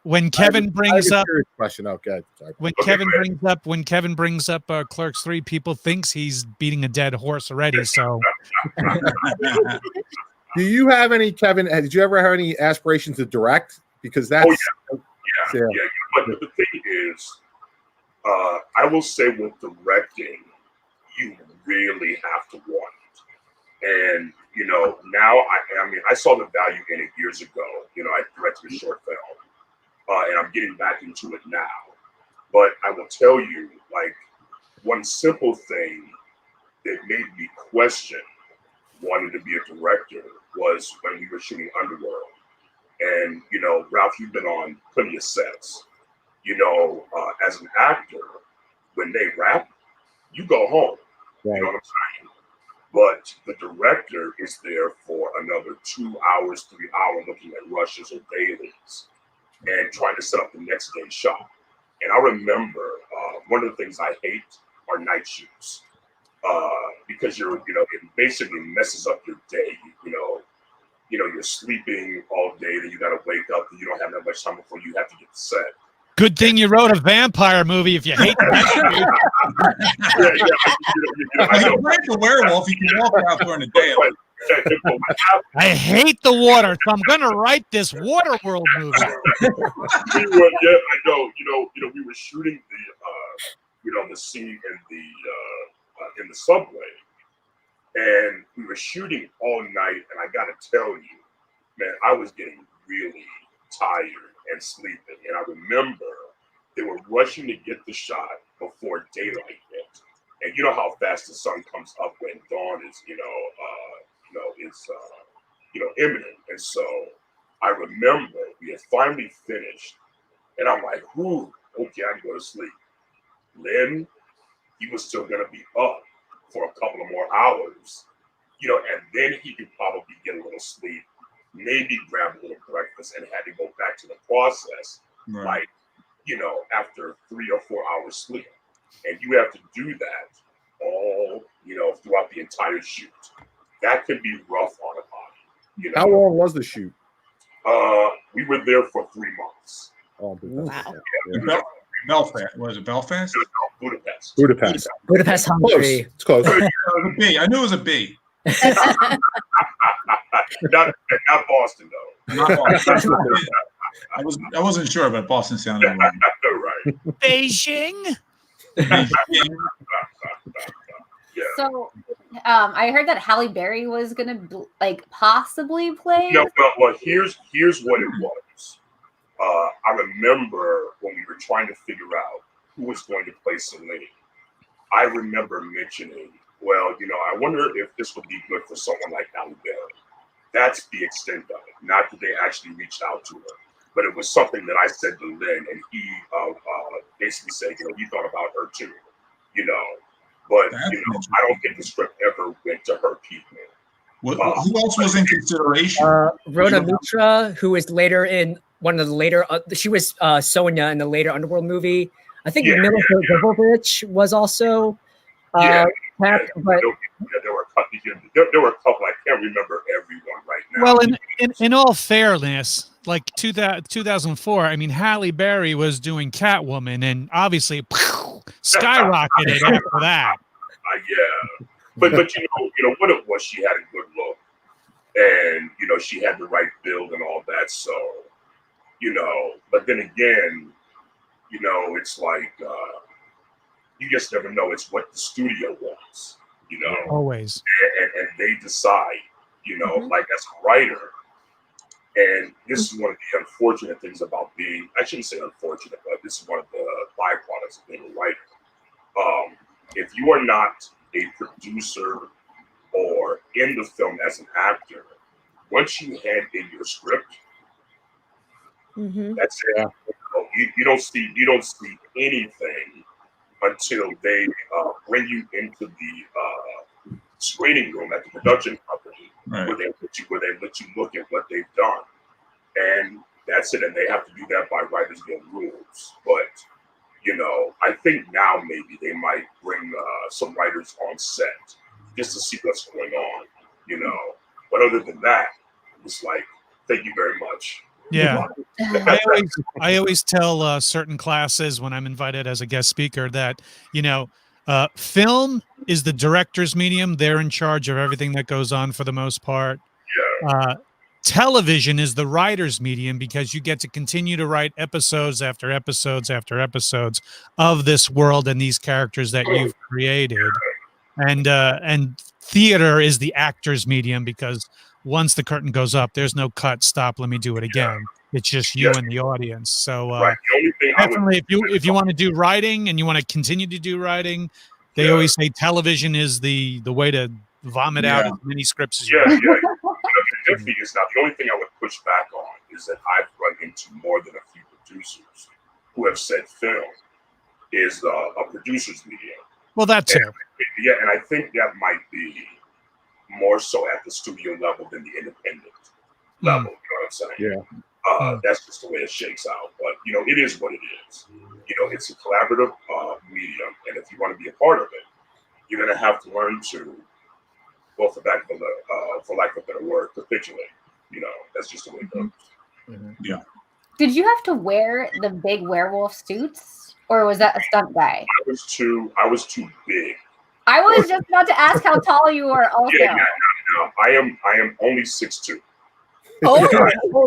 when Kevin brings up question. Okay, sorry. when Kevin brings up Clerks 3, people thinks he's beating a dead horse already. So, do you have any, Kevin? Did you ever have any aspirations to direct? Because that's yeah. But the thing is, I will say with directing, you really have to want it. And now I saw the value in it years ago. I directed a short film. And I'm getting back into it now. But I will tell you, like, one simple thing that made me question wanting to be a director was when we were shooting Underworld. And, Ralph, you've been on plenty of sets. As an actor, when they wrap, you go home. Right. You know what I'm saying? But the director is there for another 2 hours, 3 hours looking at rushes or dailies and trying to set up the next day's shot. And I remember one of the things I hate are night shoots because it basically messes up your day. You're sleeping all day, then you got to wake up, and you don't have that much time before you have to get to set. Good thing you wrote a vampire movie if you hate that. Well, he plays a werewolf. He can walk out during the day. I hate the water, so I'm gonna write this Waterworld movie. I know. We were shooting the scene in the subway, and we were shooting all night. And I got to tell you, man, I was getting really tired and sleeping. And I remember they were rushing to get the shot before daylight hit. And you know how fast the sun comes up when dawn is, imminent. And so I remember we had finally finished, and I'm like, "Whoo, okay, I can go to sleep." Lynn, he was still gonna be up for a couple of more hours, and then he could probably get a little sleep, maybe grab a little breakfast, and had to go back to the process, Right. after 3 or 4 hours sleep. And you have to do that all, throughout the entire shoot. That could be rough on a body. How long was the shoot? We were there for 3 months. Oh, Wow. yeah. Belfast. Was it Belfast? Budapest. Budapest, Close. Hungary. It's close. It was a B. I knew it was a B. not Boston though. Not Boston. I wasn't sure, but Boston sounded right. Right. Beijing. Yeah. So, I heard that Halle Berry was gonna possibly play. No, well, here's what it was. I remember when we were trying to figure out who was going to play Celine. I remember mentioning, well, I wonder if this would be good for someone like Halle Berry. That's the extent of it. Not that they actually reached out to her, but it was something that I said to Lynn, and he basically said, he thought about her too, But I don't think the script ever went to her people. Who else was in consideration? Rhoda Mitra, who was later in one of the later, she was Sonia in the later Underworld movie. I think Mila Jovovich was also but there were a couple. I can't remember everyone right now. Well, in all fairness, like 2004, I mean, Halle Berry was doing Catwoman, and obviously skyrocketed after that. But what it was, she had a good look, and she had the right build and all that. So, but then again, it's like you just never know. It's what the studio wants, Always. and they decide, like as a writer. And this is one of the unfortunate things about being, I shouldn't say unfortunate, but this is one of the byproducts of being a writer. If you are not a producer or in the film as an actor, once you hand in your script, that's it. You don't see anything until they bring you into the screening room at the production company, Right. where they let you look at what they've done, and that's it. And they have to do that by writers' guild rules. But I think now maybe they might bring some writers on set just to see what's going on. But other than that, it's like, thank you very much. Yeah. I always tell certain classes when I'm invited as a guest speaker that, film is the director's medium. They're in charge of everything that goes on for the most part. Yeah. Television is the writer's medium because you get to continue to write episodes after episodes after episodes of this world and these characters that you've created. And theater is the actor's medium because once the curtain goes up, there's no cut, stop, let me do it again. It's just you and the audience. So Right. The only thing definitely, if you want to do writing and you want to continue to do writing, they always say television is the way to vomit out as many scripts as you want. The only thing I would push back on is that I've run into more than a few producers who have said film is a producer's medium. Well, that too. And I think that might be more so at the studio level than the independent level. You know what I'm saying? Yeah. That's just the way it shakes out. But it is what it is. It's a collaborative medium, and if you want to be a part of it, you're gonna have to learn to, well, for lack of a better word, capitulate. That's just the way it goes. Yeah. Did you have to wear the big werewolf suits, or was that a stunt guy? I was too big. I was just about to ask how tall you were. Also, No. I am only 6'2". Oh,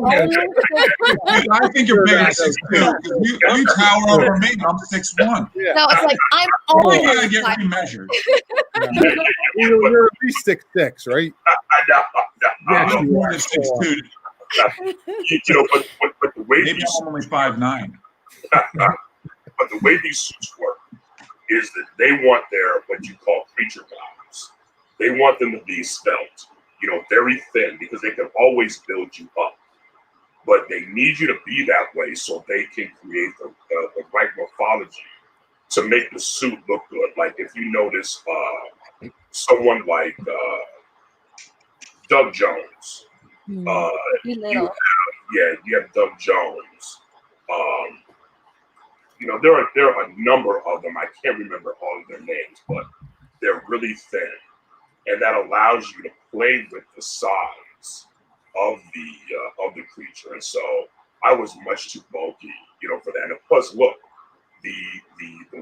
I think you're bigger than 6'2". You tower over me. I'm 6'1". Yeah. No, it's like I'm Oh, you almost gotta get like, remeasured. You're at least 6'6", right? No. Yeah, I'm more than 6'2". But the way Maybe these I'm only 5'9". but the way these suits work is that they want their what you call creature bodies. They want them to be svelte, very thin, because they can always build you up. But they need you to be that way so they can create the right morphology to make the suit look good. Like if you notice someone like Doug Jones, you have Doug Jones. There are a number of them. I can't remember all of their names, but they're really thin, and that allows you to play with the size of the creature. And so I was much too bulky, for that. And plus, look, the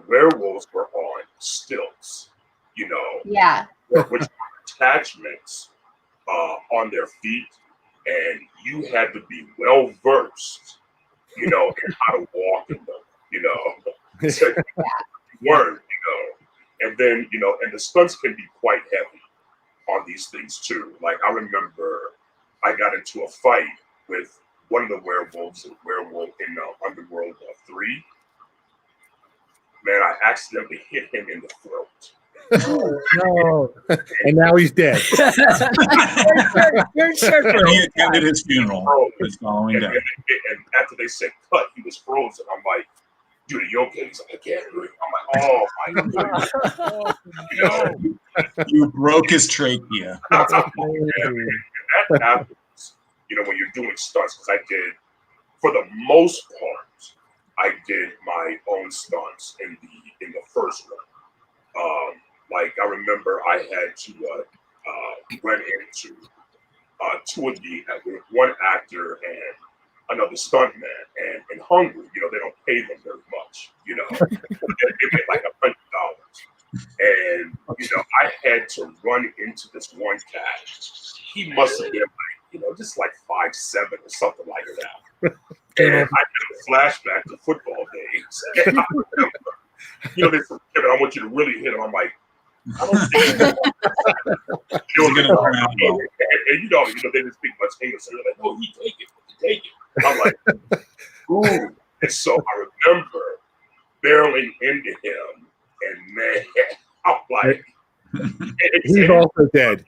werewolves were on stilts, yeah. which are attachments on their feet, and you had to be well versed, in how to walk in them, so you weren't, and then, and the stunts can be quite heavy on these things too. Like I remember I got into a fight with one of the werewolves in Underworld 3. Man, I accidentally hit him in the throat. No. And now he's dead. He attended his funeral the following day. And after they said cut, he was frozen. I'm like, dude, are you okay? He's like, I can't breathe. I'm like, oh my God. You broke his trachea. And that happens, when you're doing stunts, because I did, for the most part, I did my own stunts in the first one. Like I remember I had to run into two of one actor and another stuntman, and in Hungary, they don't pay them very much, they make like $100, and I had to run into this one cat. He must have been like, just like 5'7" or something like that. And I did a flashback to football days. And I remember, they said, Kevin, I want you to really hit him. I'm like, I don't think and they didn't speak much English. So they're like, no, he take it. I'm like, ooh. And so I remember barreling into him, and man, I'm like, he's also dead.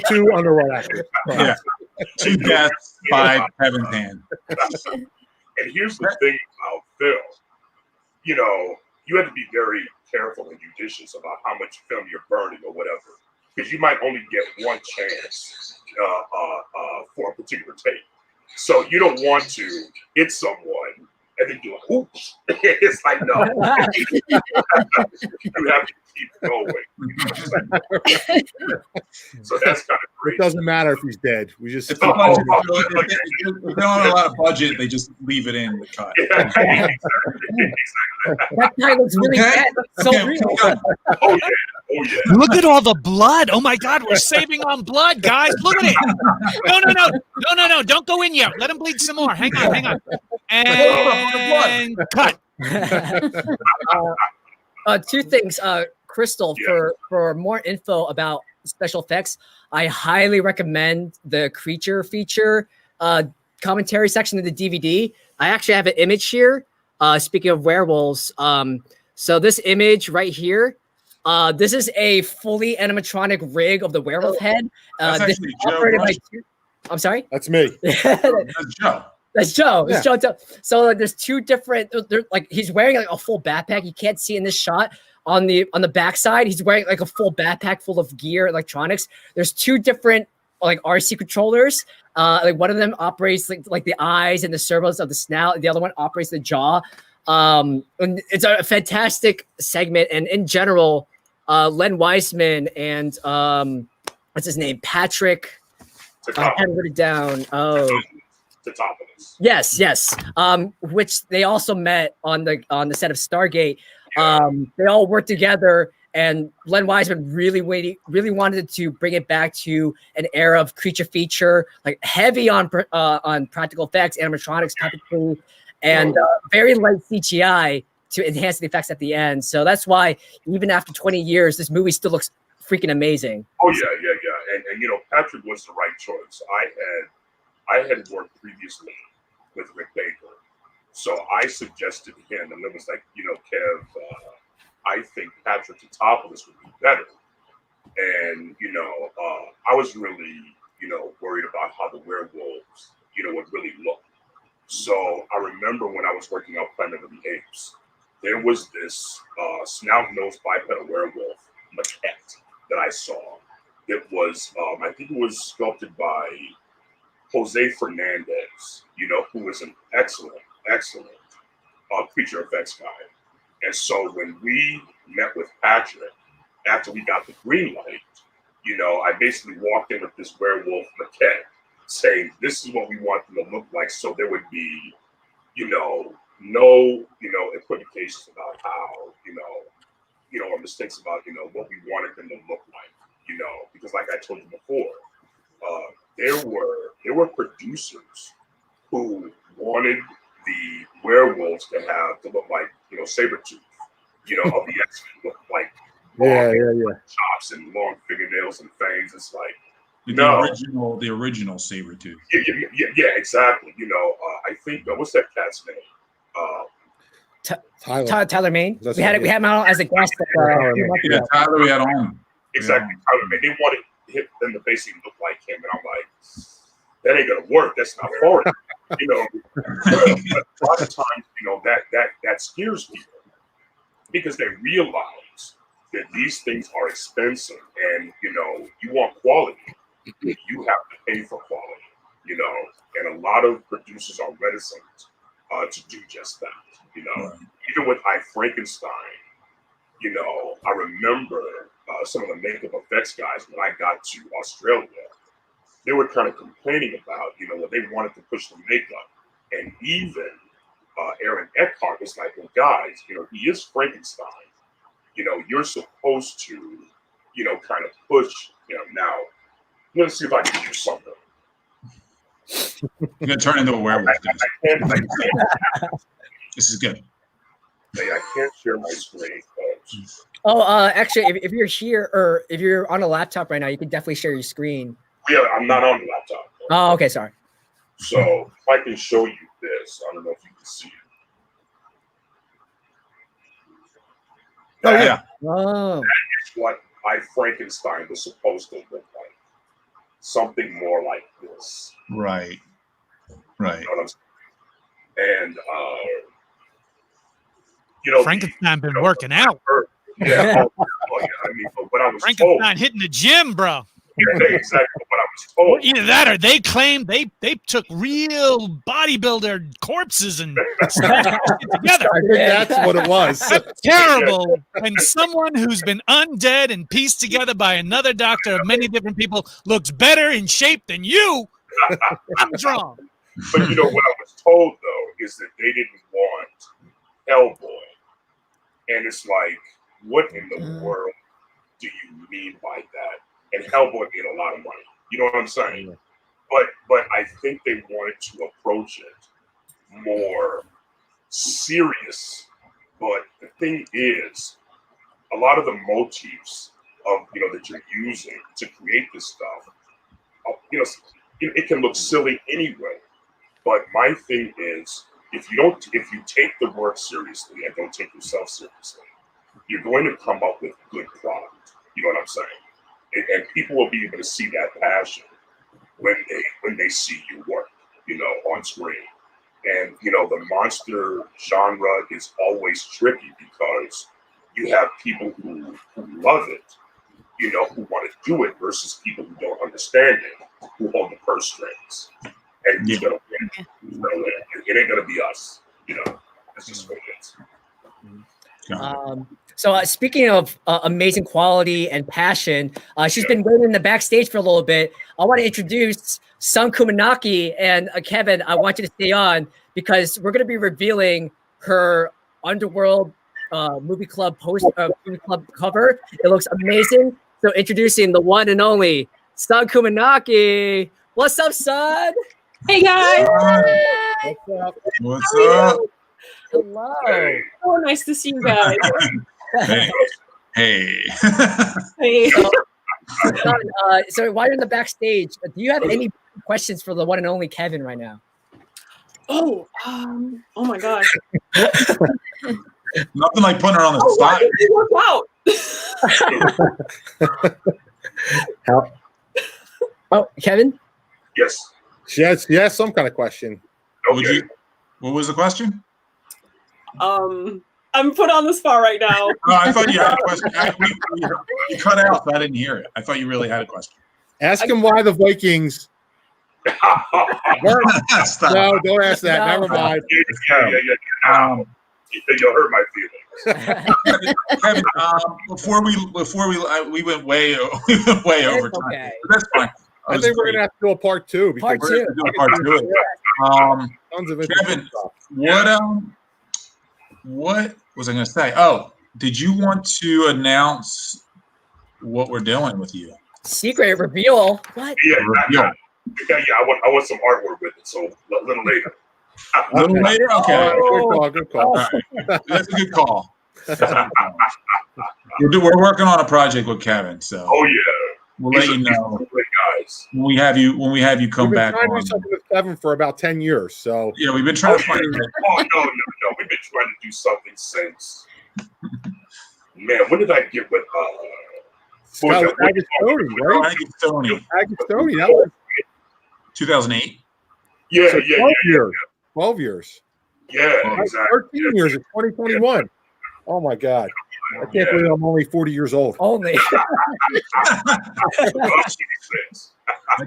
Two Underworld actors. Yeah. 2 deaths by Kevin's hand. And here's the thing about film, you have to be very careful and judicious about how much film you're burning or whatever, because you might only get one chance for a particular take. So you don't want to hit someone and then do a oops. It's like, no. You have to keep going. So that's kind of great. It doesn't matter if he's dead. We just If they don't have a lot of budget, they just leave it in the cut. That guy looks really bad. So real. Oh yeah. Look at all the blood. Oh my God, we're saving on blood, guys. Look at it. No. Don't go in yet. Let him bleed some more. Hang on. And cut. 2 things. Crystal, for more info about special effects, I highly recommend the creature feature commentary section of the DVD. I actually have an image here. Speaking of werewolves, so this image right here, this is a fully animatronic rig of the werewolf head. That's This actually is operated by I'm sorry? That's me. That's Joe. That's Joe. Yeah. It's Joe. So there's 2 different. Like he's wearing like a full backpack. You can't see in this shot. On the backside, he's wearing like a full backpack full of gear, electronics. There's 2 different like RC controllers. Like one of them operates like the eyes and the servos of the snout. The other one operates the jaw. And it's a fantastic segment. And in general, Len Wiseman and what's his name, Patrick. I had to write it down. Oh, Titopoulos. Yes. Which they also met on the set of Stargate. They all worked together, and Len Wiseman really wanted to bring it back to an era of creature feature, like heavy on practical effects, animatronics, puppetry, and very light CGI to enhance the effects at the end. So that's why even after 20 years, this movie still looks freaking amazing. Oh yeah. And Patrick was the right choice. I had worked previously with Rick Baker, so I suggested him, and it was like, Kev, I think Patrick Titopoulos would be better. And I was really worried about how the werewolves would really look. So I remember when I was working on Planet of the Apes, there was this snout-nosed bipedal werewolf maquette that I saw. It was, I think it was sculpted by Jose Fernandez, who was an excellent creature effects guy. And so when we met with Patrick, after we got the green light, I basically walked in with this werewolf maquette saying, this is what we want them to look like. So there would be, no, equivocations about how, or mistakes about, what we wanted them to look like, because like I told you before, there were producers who wanted the werewolves to look like, Sabretooth, of the X-Men, look like chops and long fingernails and fangs. It's like, the original Sabretooth. Yeah, exactly. I think what's that cat's name? Tyler Mane. That's We had him out as a guest. Tyler, we had on. Exactly, Tyler Mane. They wanted them to basically look like him, and I'm like, that ain't gonna work. That's not foreign. But a lot of times, that scares people because they realize that these things are expensive, and you want quality. You have to pay for quality, and a lot of producers are reticent to do just that, Even with Frankenstein, I remember some of the makeup effects guys when I got to Australia, they were kind of complaining about, when they wanted to push the makeup, and even Aaron Eckhart was like, well, guys, he is Frankenstein, you're supposed to, kind of push, now. Let's see if I can do something. You're gonna turn into a werewolf. I can't. This is good. I can't share my screen, folks. Oh, actually, if you're here or if you're on a laptop right now, you can definitely share your screen. Yeah, I'm not on the laptop. Oh, okay, sorry. So if I can show you this, I don't know if you can see it. Oh. That is what Frankenstein was supposed to look like. Something more like this. Right. You know what I'm saying? And Frankenstein been working out. Yeah. I mean, but what I was Frankenstein told, hitting the gym, bro. yeah, exactly what I was told. Either that or they claim they took real bodybuilder corpses and smashed it together. I think that's what it was. That's terrible. And someone who's been undead and pieced together by another doctor of many different people looks better in shape than you. I'm wrong. But what I was told though is that they didn't want Hellboy, and it's like, what in the world do you mean by that? And Hellboy made a lot of money. You know what I'm saying? But I think they wanted to approach it more serious. But the thing is, a lot of the motifs of that you're using to create this stuff, it can look silly anyway. But my thing is, if you take the work seriously and don't take yourself seriously, you're going to come up with good product. You know what I'm saying? And people will be able to see that passion when they see you work, on screen. And the monster genre is always tricky because you have people who love it, who want to do it, versus people who don't understand it, who hold the purse strings. And who's gonna win? It ain't gonna be us, It's just what it is. So speaking of amazing quality and passion, she's been waiting in the backstage for a little bit. I want to introduce Sun Kumanaki, and Kevin, I want you to stay on because we're going to be revealing her Underworld movie club movie club cover. It looks amazing. So introducing the one and only Sun Kumanaki. What's up, Sun? Hey guys. What's up? What's up? Hello. So nice to see you guys. Hey. Hey. Sun, so while you're in the backstage, do you have any questions for the one and only Kevin right now? Oh my gosh. Nothing like putting her on the Why spot. did you work out? Oh, Kevin? Yes. She has some kind of question. Okay. What was the question? I'm put on the spot right now. Oh, I thought you had a question. You cut out, so I didn't hear it. I thought you really had a question. Ask him why the Vikings. Stop. No, don't ask that. No. Never mind. Yeah. You hurt my feelings. Kevin, before we went way over time. Okay. But that's fine. I think we're gonna have to do a part two. Because Part We're two. gonna do a part two. Tons of interesting Kevin, stuff. what was I gonna say? Oh, did you want to announce what we're doing with you? Secret reveal. What? Yeah, Reveal. I want some artwork with it. So a little later. A little later? Okay. Good call. All right. That's a good call. We're working on a project with Kevin, so Oh yeah. we'll let you know Great guys. when we have you come We've been back trying to on. do something with Kevin for about 10 years. So Yeah, we've been trying to find. Oh no. We've been trying to do something since. Man, when did I get with Scott what was that? Agostoni, I right? think it's Tony. Agostoni. That was 2008. Yeah, so yeah, 12 yeah, years. 12 years. yeah, exactly. 13 years in 2021. Oh my God. I can't believe I'm only 40 years old. Only. I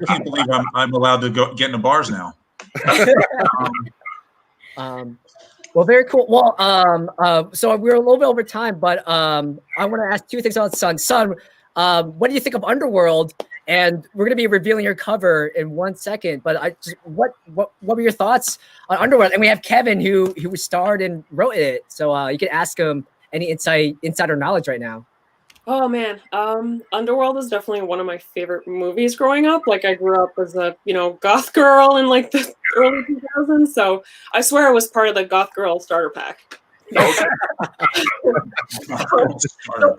can't believe I'm allowed to get in the bars now. Well, very cool. Well, so we're a little bit over time, but I want to ask two things about Sun. Sun, what do you think of Underworld? And we're going to be revealing your cover in 1 second. But what were your thoughts on Underworld? And we have Kevin who starred and wrote it, so you can ask him any insider knowledge right now. Oh man. Underworld is definitely one of my favorite movies growing up. Like I grew up as a, goth girl in like the early 2000s. So I swear I was part of the goth girl starter pack. So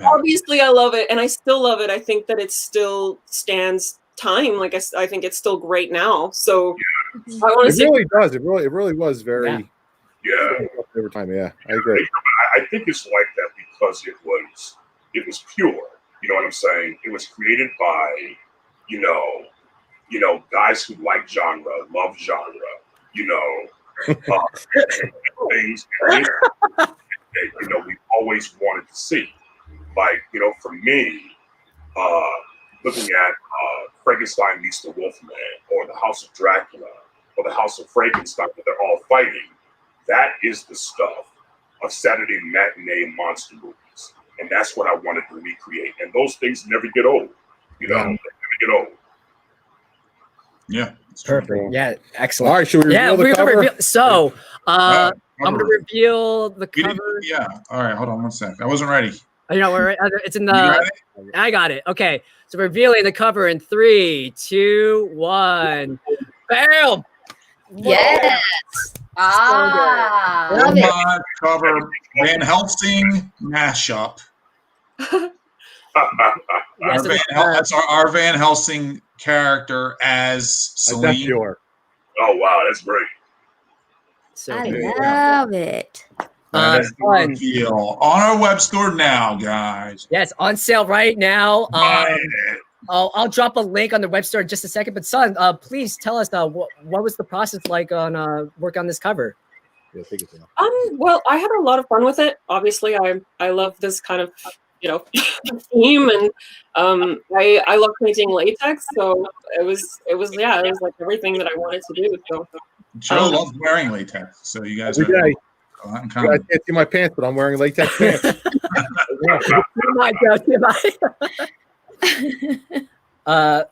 obviously I love it and I still love it. I think that it still stands time. Like I think it's still great now. So I want to It say really does. It really was very over time. Yeah, I agree. I think it's like that because it was pure. You know what I'm saying? It was created by, guys who like genre, love genre, things that, we've always wanted to see. Like, for me, looking at Frankenstein meets the Wolfman, or the House of Dracula, or the House of Frankenstein, that they're all fighting, that is the stuff of Saturday matinee monster movies. And that's what I wanted to recreate. And those things never get old. They never get old. Yeah. Perfect. Yeah, excellent. All right, should we reveal the cover? So I'm going to reveal the cover. Yeah. All right. Hold on 1 sec. I wasn't ready. We're right. It's in You got the. it? I got it. Okay. So revealing the cover in 3, 2, 1. Bam! Yes. Ah. Love it. Cover Van Helsing mashup. That's our Van Helsing character as Celine. Oh wow, that's great. So I love it. Fun. On our web store now, guys. Yes, on sale right now. I'll drop a link on the web store in just a second. But Sun, please tell us what was the process like on work on this cover? Well, I had a lot of fun with it. Obviously, I love this kind of theme, and I love painting latex. So it was like everything that I wanted to do. So Joe loves wearing latex, so you guys Every day. I'm I kind of. can't see my pants, but I'm wearing latex pants. I'm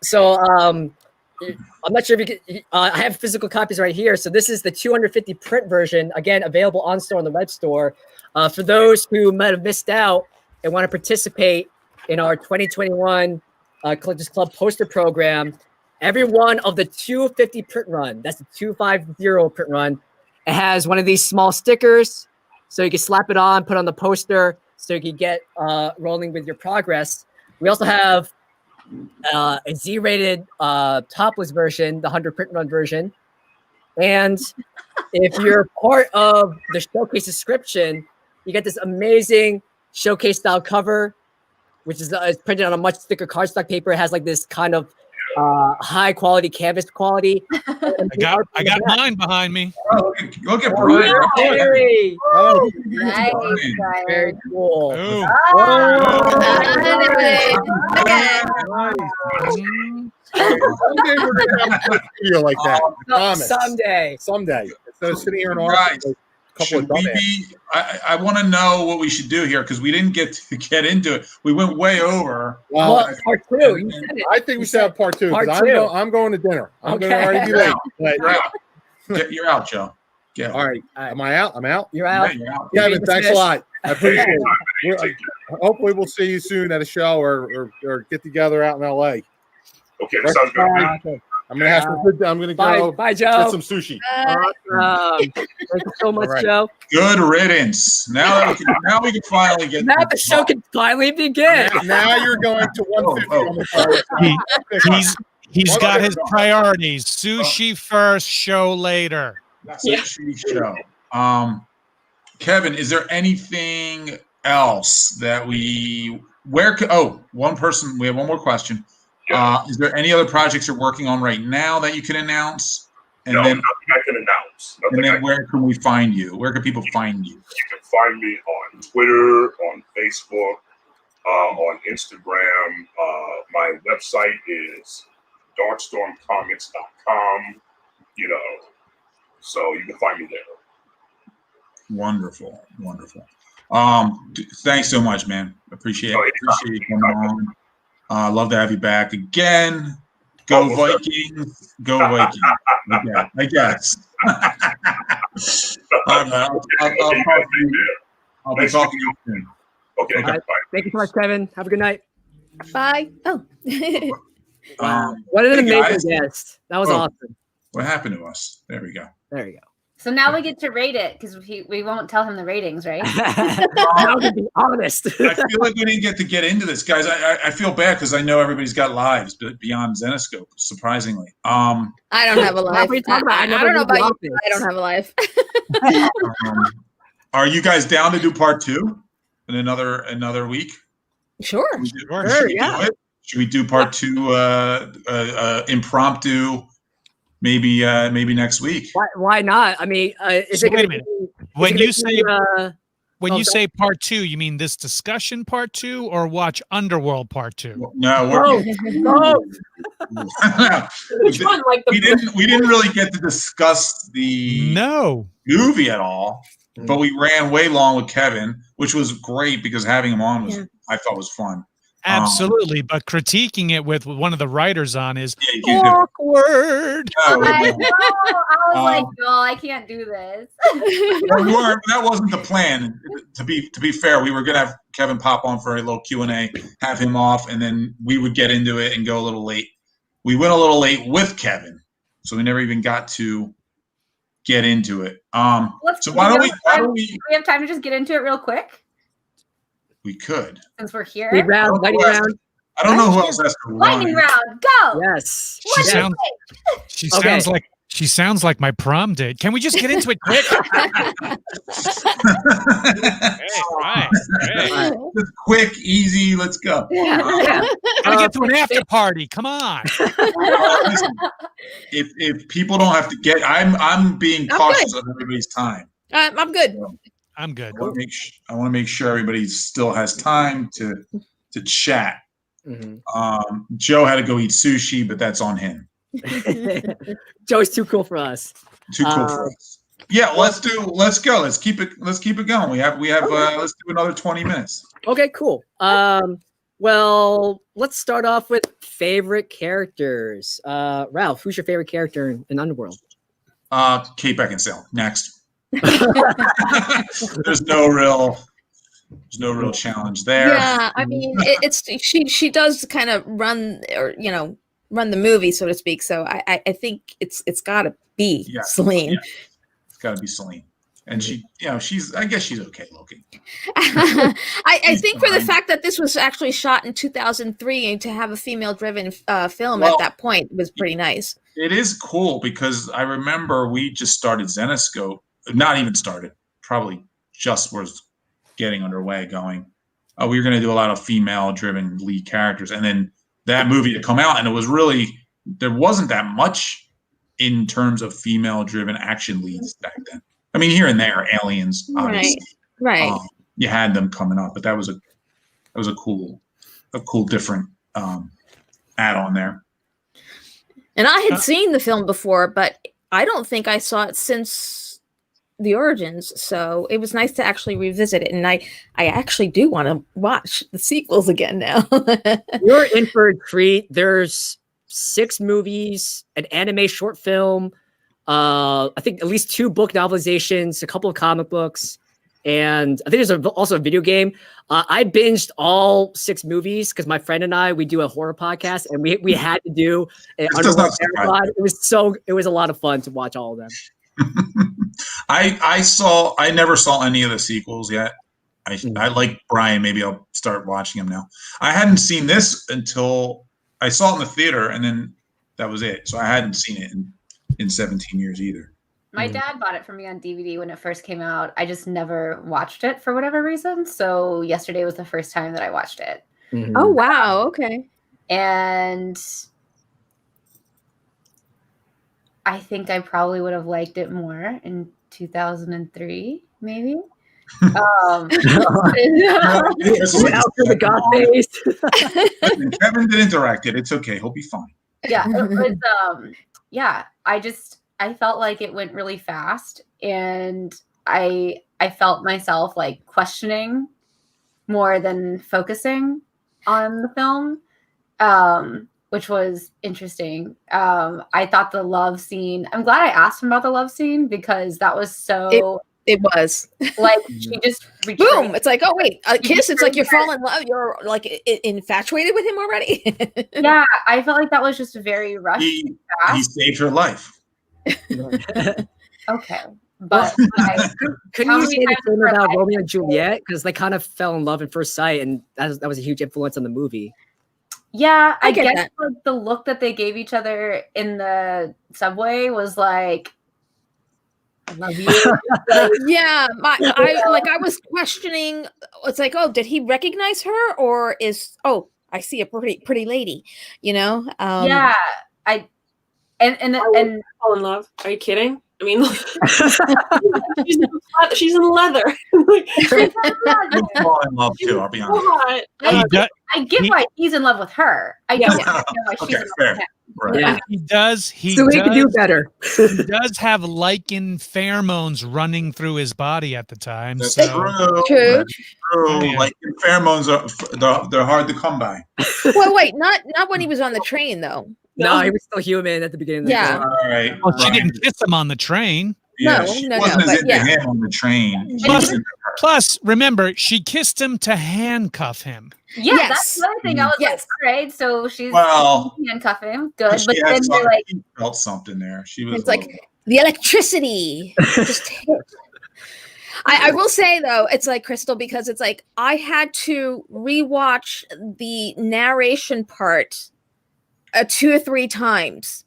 not sure if you can. I have physical copies right here. So this is the 250 print version. Again, available on store on the web store. For those who might have missed out and want to participate in our 2021 Collectors Club poster program, every one of the 250 print run, that's the 250 print run, it has one of these small stickers, so you can slap it on, put on the poster, so you can get rolling with your progress. We also have a Z-rated topless version, the 100 print run version. And if you're part of the showcase description, you get this amazing showcase style cover, which is it's printed on a much thicker cardstock paper. It has like this kind of high quality canvas quality. I got mine behind me. Oh, look at Brian. Very, Nice, Brian. very cool. Oh. Someday we're gonna have a video like that. I promise. Someday. Someday. Instead of sitting here in our Right. office, a couple Should of we dumbasses. be? I want to know what we should do here because we didn't get into it. We went way over. Well, Part two. You said it. I think we should have part two. Part Because two. I'm going to dinner. I'm going Okay. to already be late. But, You're out. You're out, Joe. Get all right. Am I out? I'm out. You're out. Yeah, you're out. Kevin, thanks a lot. I appreciate it. Take We're- care. Hopefully, we'll see you soon at a show or get together out in LA. Okay, that sounds good. I'm gonna have some good. I'm gonna Bye, go bye, get Joe. some sushi. Thank you so much, All right. Joe. Good riddance. Now we can finally get. Now the show can finally begin. Now you're going to 150. He's got his priorities. Sushi first, show later. That's a true show. Kevin, is there anything else that one person, we have one more question. Is there any other projects you're working on right now that you can announce? And No, then, nothing I can announce. and then where can we find you? Where can people find you? You can find me on Twitter, on Facebook, on Instagram. My website is darkstormcomics.com. So you can find me there. Wonderful. Thanks so much, man. Appreciate Oh, it. Appreciate you coming on. Love to have you back again. Go Vikings. Go Vikings. I guess. I'll be talking to you soon. Okay, Okay. bye. Thank you so much, Kevin. Have a good night. Bye. Oh. What an Hey, amazing guys. guest. That was awesome. What happened to us? There we go. There you go. So now we get to rate it because we won't tell him the ratings, right? Now to be honest. I feel like we didn't get into this, guys. I feel bad because I know everybody's got lives beyond Zenescope, surprisingly. I don't have a life. What are you talking about? I I never don't know leave the about you. office. I don't have a life. Are you guys down to do part 2 in another week? Sure. Should we do it? Should we do part 2 impromptu maybe next week? Why not? I mean, is So it wait a going minute. to When you say Oh, you say part 2, you mean this discussion part 2 or watch Underworld part 2? No, Which one? Like we didn't really get to discuss the movie at all, but we ran way long with Kevin, which was great because having him on I thought was fun. Absolutely, but critiquing it with one of the writers on is awkward. I was like, no, I can't do this. That wasn't the plan. To be fair, we were gonna have Kevin pop on for a little Q&A, have him off, and then we would get into it and go a little late. We went a little late with Kevin, so we never even got to get into it. So why don't we? Do we have time to just get into it real quick We could. since we're here? Lightning round. I don't know who else has to run. Lightning round, go! Yes. She sounds like my prom date. Can we just get into it quick? Just quick, easy. Let's go. Gotta get to an after party. Come on. Listen, if people don't have to get, I'm being cautious of everybody's time. I'm good. I'm good. I want to make sure everybody still has time to chat. Joe had to go eat sushi, but that's on him. Joe's too cool for us. Too cool for us. Yeah, let's go. Let's keep it going. We have let's do another 20 minutes. Okay, cool. Well, let's start off with favorite characters. Ralph, who's your favorite character in Underworld? Kate Beckinsale. Next. There's no real challenge there. Yeah, I mean, it's she does kind of run run the movie, so to speak. So I think it's got to be Celine. Yeah. It's got to be Celine. And she, I guess she's okay looking. I think for the fact that this was actually shot in 2003 and to have a female-driven film at that point was pretty nice. It is cool because I remember we just started Zenescope. Not even started. Probably just was getting underway going. We were going to do a lot of female-driven lead characters. And then that movie had come out, and it was really, there wasn't that much in terms of female-driven action leads back then. I mean, here and there, Aliens, obviously. Right. You had them coming up, but that was a cool different add-on there. And I had seen the film before, but I don't think I saw it since the origins. So it was nice to actually revisit it. And I actually do want to watch the sequels again now. You're in for a treat. There's 6 movies, an anime short film, I think at least 2 book novelizations, a couple of comic books, and I think there's also a video game. I binged all 6 movies because my friend and I, we do a horror podcast, and we had to do an Underworld marathon. It was a lot of fun to watch all of them. I never saw any of the sequels yet. I like Brian. Maybe I'll start watching them now. I hadn't seen this until I saw it in the theater, and then that was it. So I hadn't seen it in 17 years either. My dad bought it for me on DVD when it first came out. I just never watched it for whatever reason. So yesterday was the first time that I watched it. Mm-hmm. Oh, wow. Okay. And I think I probably would have liked it more in 2003, maybe. Kevin didn't direct it. It's okay. He'll be fine. Yeah. It was, I felt like it went really fast, and I felt myself like questioning more than focusing on the film, which was interesting. I thought the love scene, I'm glad I asked him about the love scene because that was so... It was like she just boom. It's like, oh wait, a kiss. It's like you're falling in love. You're like infatuated with him already. Yeah, I felt like that was just very rushed. He saved her life. Okay, but couldn't you say the same about Romeo and Juliet? Because they kind of fell in love at first sight, and that was a huge influence on the movie. Yeah, I guess that. like, the look that they gave each other in the subway was like, I love you. Yeah, I was questioning. It's like, oh, did he recognize her, or I see a pretty lady, Yeah, and fall in love. Are you kidding? I mean, she's in leather. I'll fall in love too. I'll be honest. I get why he's in love with her. I get why she's in love with him. Right. Yeah, he does. So he can do better. He does have lichen pheromones running through his body at the time. That's so. true. True. Yeah. Like pheromones they're hard to come by. Well, wait, not when he was on the train though. No, he was still human at the beginning of the film. All right. Well, she didn't kiss him on the train. Yeah, No, she no, wasn't as but into yeah. him on the train. Plus, remember, she kissed him to handcuff him. Yeah, Yes. that's the other thing. I was like, all right, so she's Well, handcuff him. Good. She But had then they're like, she felt something there. She was It's like the electricity just hit. I will say though, it's like Crystal, because it's like I had to rewatch the narration part 2 or 3 times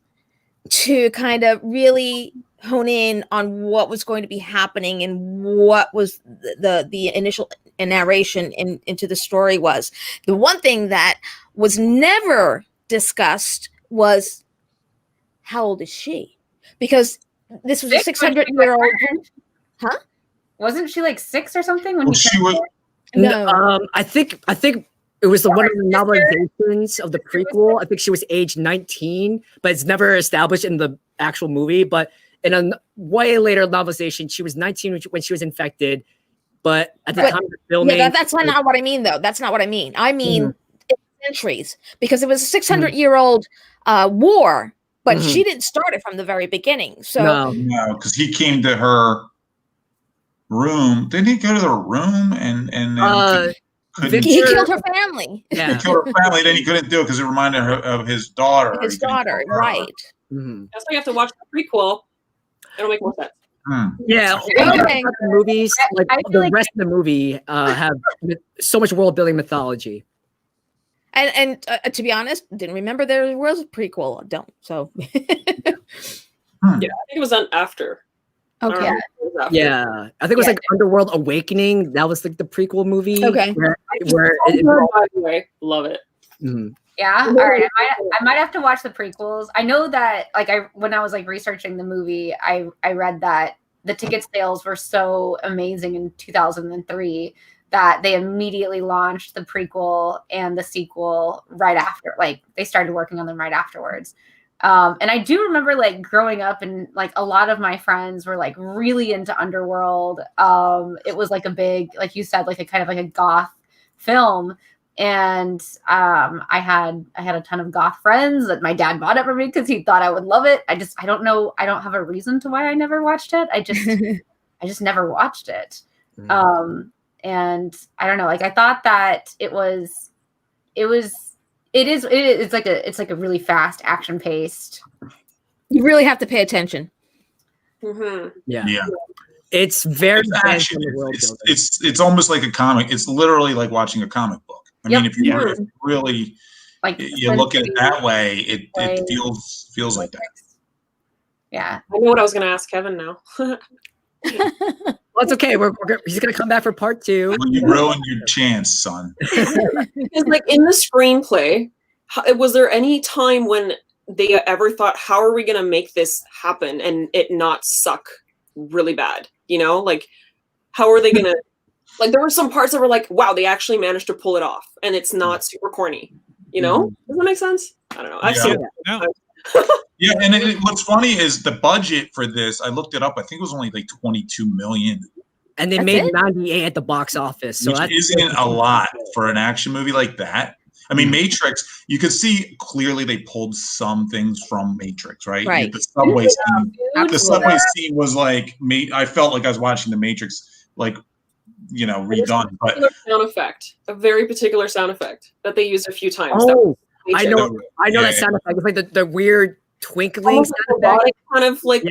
to kind of really hone in on what was going to be happening and what was the initial narration into the story was. The one thing that was never discussed was how old is she? Because this was a 600-year-old woman. Huh? Wasn't she like 6 or something when she was. No. I think it was one of the novelizations of the prequel. I think she was age 19, but it's never established in the actual movie. But in a way later novelization, she was 19 when she was infected, but at the time of filming, that's not what I mean, though. That's not what I mean. I mean centuries, because it was a 600-year-old war, but she didn't start it from the very beginning. So no, because he came to her room. Didn't he go to the room and then he killed her family. He killed her family. Then he couldn't do it because it reminded her of his daughter. His daughter, right? That's why you have to watch the prequel. It'll make more sense. Yeah, Okay. the movies, like I the feel like- rest of the movie, have so much world building mythology. And to be honest, didn't remember there was a prequel. I don't. So Yeah, I think it was done after. okay. Yeah, I think it was like Underworld Awakening. That was like the prequel movie. Okay. where By the way, love it. Yeah. All right. I might have to watch the prequels. I know that like when I was like researching the movie, I read that the ticket sales were so amazing in 2003 that they immediately launched the prequel and the sequel right after. Like they started working on them right afterwards. And I do remember like growing up and like a lot of my friends were like really into Underworld. It was like a big, like you said, like a kind of like a goth film. And I had a ton of goth friends that my dad bought it for me because he thought I would love it. I don't know. I don't have a reason to why I never watched it. I just never watched it. And I don't know. Like I thought that it's like a really fast action paced. You really have to pay attention. Yeah. It's very action. It's almost like a comic. It's literally like watching a comic book. I mean, if you really like you look at it that way, it feels like that. Yeah. I know what I was going to ask Kevin now. Well, it's okay. He's going to come back for part 2. Well, you ruined your chance, son. Because like in the screenplay, was there any time when they ever thought, how are we going to make this happen and it not suck really bad? You know, like how are they going to, like there were some parts that were like, wow, they actually managed to pull it off and it's not super corny. You know, does that make sense? I don't know. I've seen it. Yeah, and what's funny is the budget for this, I looked it up, I think it was only like 22 million. And they made 98 at the box office. So which isn't a lot for an action movie like that. I mean, Matrix, you could see clearly they pulled some things from Matrix, right? Right. The subway scene was like, I felt like I was watching the Matrix, like, you know, redone. But sound effect, a very particular sound effect that they used a few times. Oh, I know that sound effect. It's like the weird twinkling sound effect. Kind of like,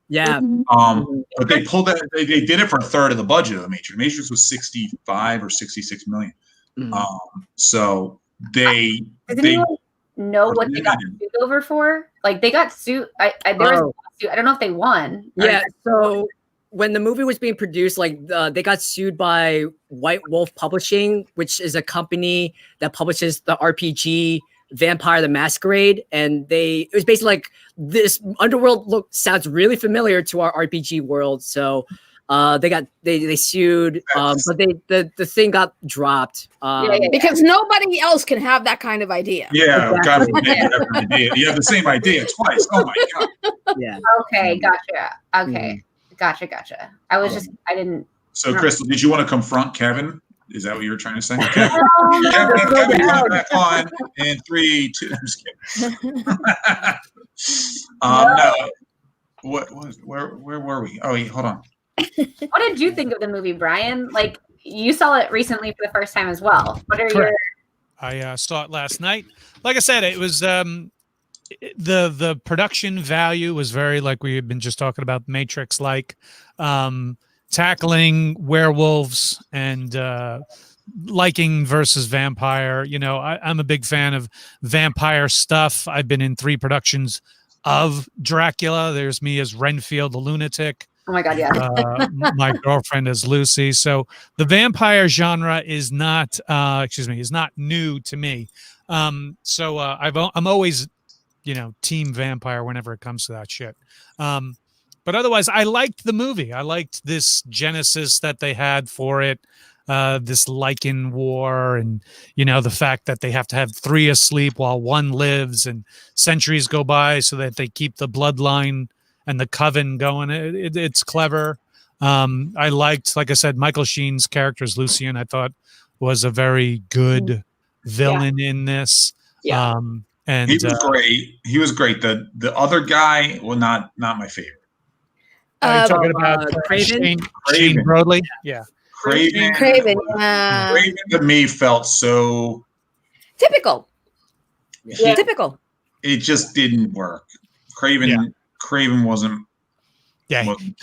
yeah. But they pulled that. They did it for a third of the budget of the Matrix. Matrix was 65 or 66 million. So they know what they got sued over for. Like they got sued. There was a lawsuit. I don't know if they won. Yeah. So when the movie was being produced, like they got sued by White Wolf Publishing, which is a company that publishes the RPG Vampire the Masquerade, and it was basically like this Underworld sounds really familiar to our RPG world. So they sued, but the thing got dropped. Because nobody else can have that kind of idea. Yeah, God forbid you have an idea. You have the same idea twice. Oh my God. Yeah. Okay, gotcha. Okay, gotcha. I didn't. So, Crystal, did you want to confront Kevin? Is that what you were trying to say? Kevin coming back on in 3, 2. I'm just kidding. No. Where were we? Oh, hold on. What did you think of the movie, Brian? Like you saw it recently for the first time as well. What are your? I saw it last night. Like I said, it was the production value was very, like we had been just talking about, Matrix, like tackling werewolves and liking versus vampire. You know, I'm a big fan of vampire stuff. I've been in 3 productions of Dracula. There's me as Renfield the lunatic. Oh my God, yeah. My girlfriend is Lucy. So the vampire genre is not new to me. So I'm always, team vampire whenever it comes to that shit. But otherwise, I liked the movie. I liked this genesis that they had for it, this Lycan war, and the fact that they have to have 3 asleep while 1 lives, and centuries go by so that they keep the bloodline and the coven going. It's clever. I liked, like I said, Michael Sheen's character as Lucian. I thought was a very good villain in this. Yeah. And he was great. He was great. The other guy, well, not my favorite. Are you talking about Craven? Shane Broadley? Yeah. Craven. Craven To me felt so typical. Yeah. Typical. It just didn't work. Craven wasn't. Yeah, wasn't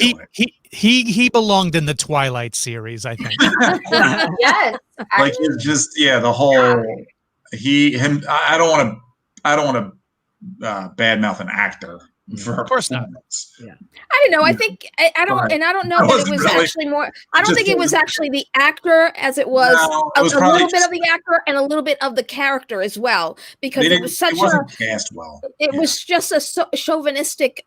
he belonged in the Twilight series, I think. Yes. like it's just the whole him. I don't want to badmouth an actor. Of course not. I don't know. I think I don't, and I don't know that it was actually more. I don't think it was actually the actor as it was, a little bit of the actor and a little bit of the character as well, because it was such cast well. It was just a chauvinistic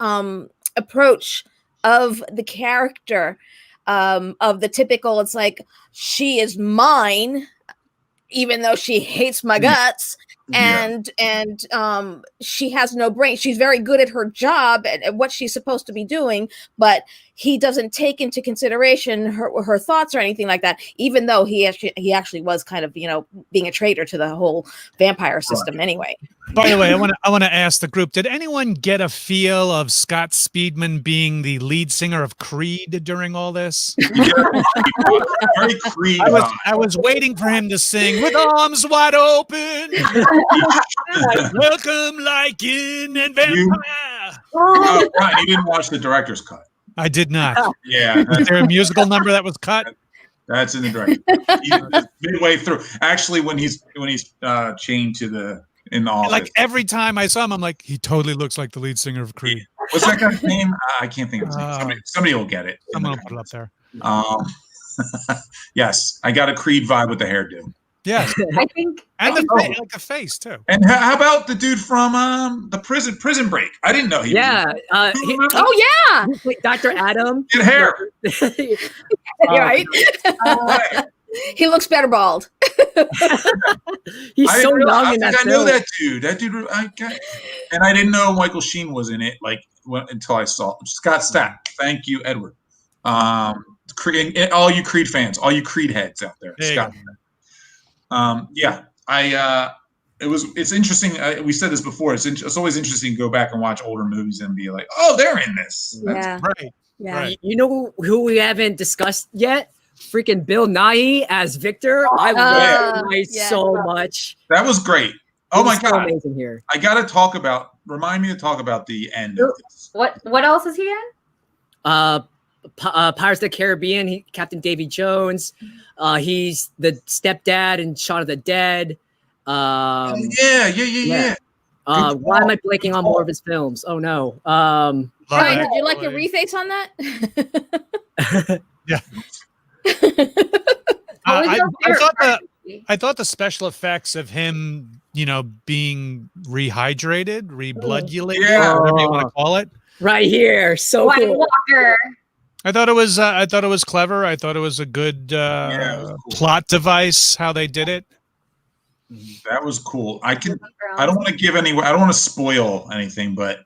approach of the character, of the typical. It's like, she is mine, even though she hates my guts. And she has no brain. She's very good at her job and what she's supposed to be doing, but he doesn't take into consideration her thoughts or anything like that, even though he actually was kind of, being a traitor to the whole vampire system anyway. By the way, I want to ask the group, did anyone get a feel of Scott Speedman being the lead singer of Creed during all this? Very Creed. I was waiting for him to sing "With Arms Wide Open." Welcome, Lycan and Vampire. Brian, you didn't watch the director's cut. I did not. Yeah. Is there a musical number that was cut? That's in the director. Midway through. Actually, when he's chained to in the office. Like every time I saw him, I'm like, he totally looks like the lead singer of Creed. What's that guy's name? I can't think of his name. Somebody will get it. I'm gonna put it up there. Yes, I got a Creed vibe with the hairdo. Yes, I think, and the face too. And how about the dude from the Prison Break? I didn't know he. Yeah. Dr. Adam. Good hair. Right. He looks better bald. He's so young in that I film. know that dude. And I didn't know Michael Sheen was in it. Until I saw Scott Stapp. Thank you, Edward. All you Creed fans, all you Creed heads out there. Scott. It's interesting. We said this before. It's always interesting to go back and watch older movies and be like, oh, they're in this. Yeah. Right. Yeah. Right. You know who we haven't discussed yet? Freaking Bill Nighy as Victor. I love him so much. That was great. Oh my God. Amazing here. I got to remind me to talk about the end of this. what else is he in? Pirates of the Caribbean, Captain Davy Jones. He's the stepdad in Shaun of the Dead. Yeah. Why am I blanking on more of his films? Oh no. Ryan, did you like your reface on that? Yeah. I thought the special effects of him, being rehydrated, rebloodulated, whatever you want to call it, right here, so White cool. Walker. I thought it was clever. I thought it was a good cool. plot device how they did it. That was cool. I don't want to give I don't want to spoil anything, but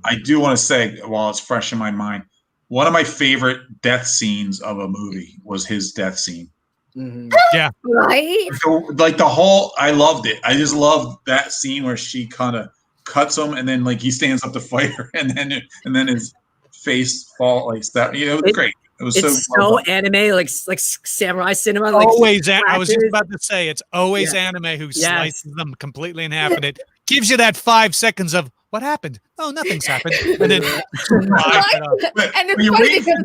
I do want to say, while it's fresh in my mind, one of my favorite death scenes of a movie was his death scene. Mm-hmm. Yeah. Right. Like I loved it. I just loved that scene where she kind of cuts him, and then he stands up to fight her, and then his face fall like that. It was great. It was so anime, like samurai cinema. Always, I was just about to say, it's always anime who slices them completely in half, and it gives you that 5 seconds of what happened. Oh, nothing's happened, and then and it's funny because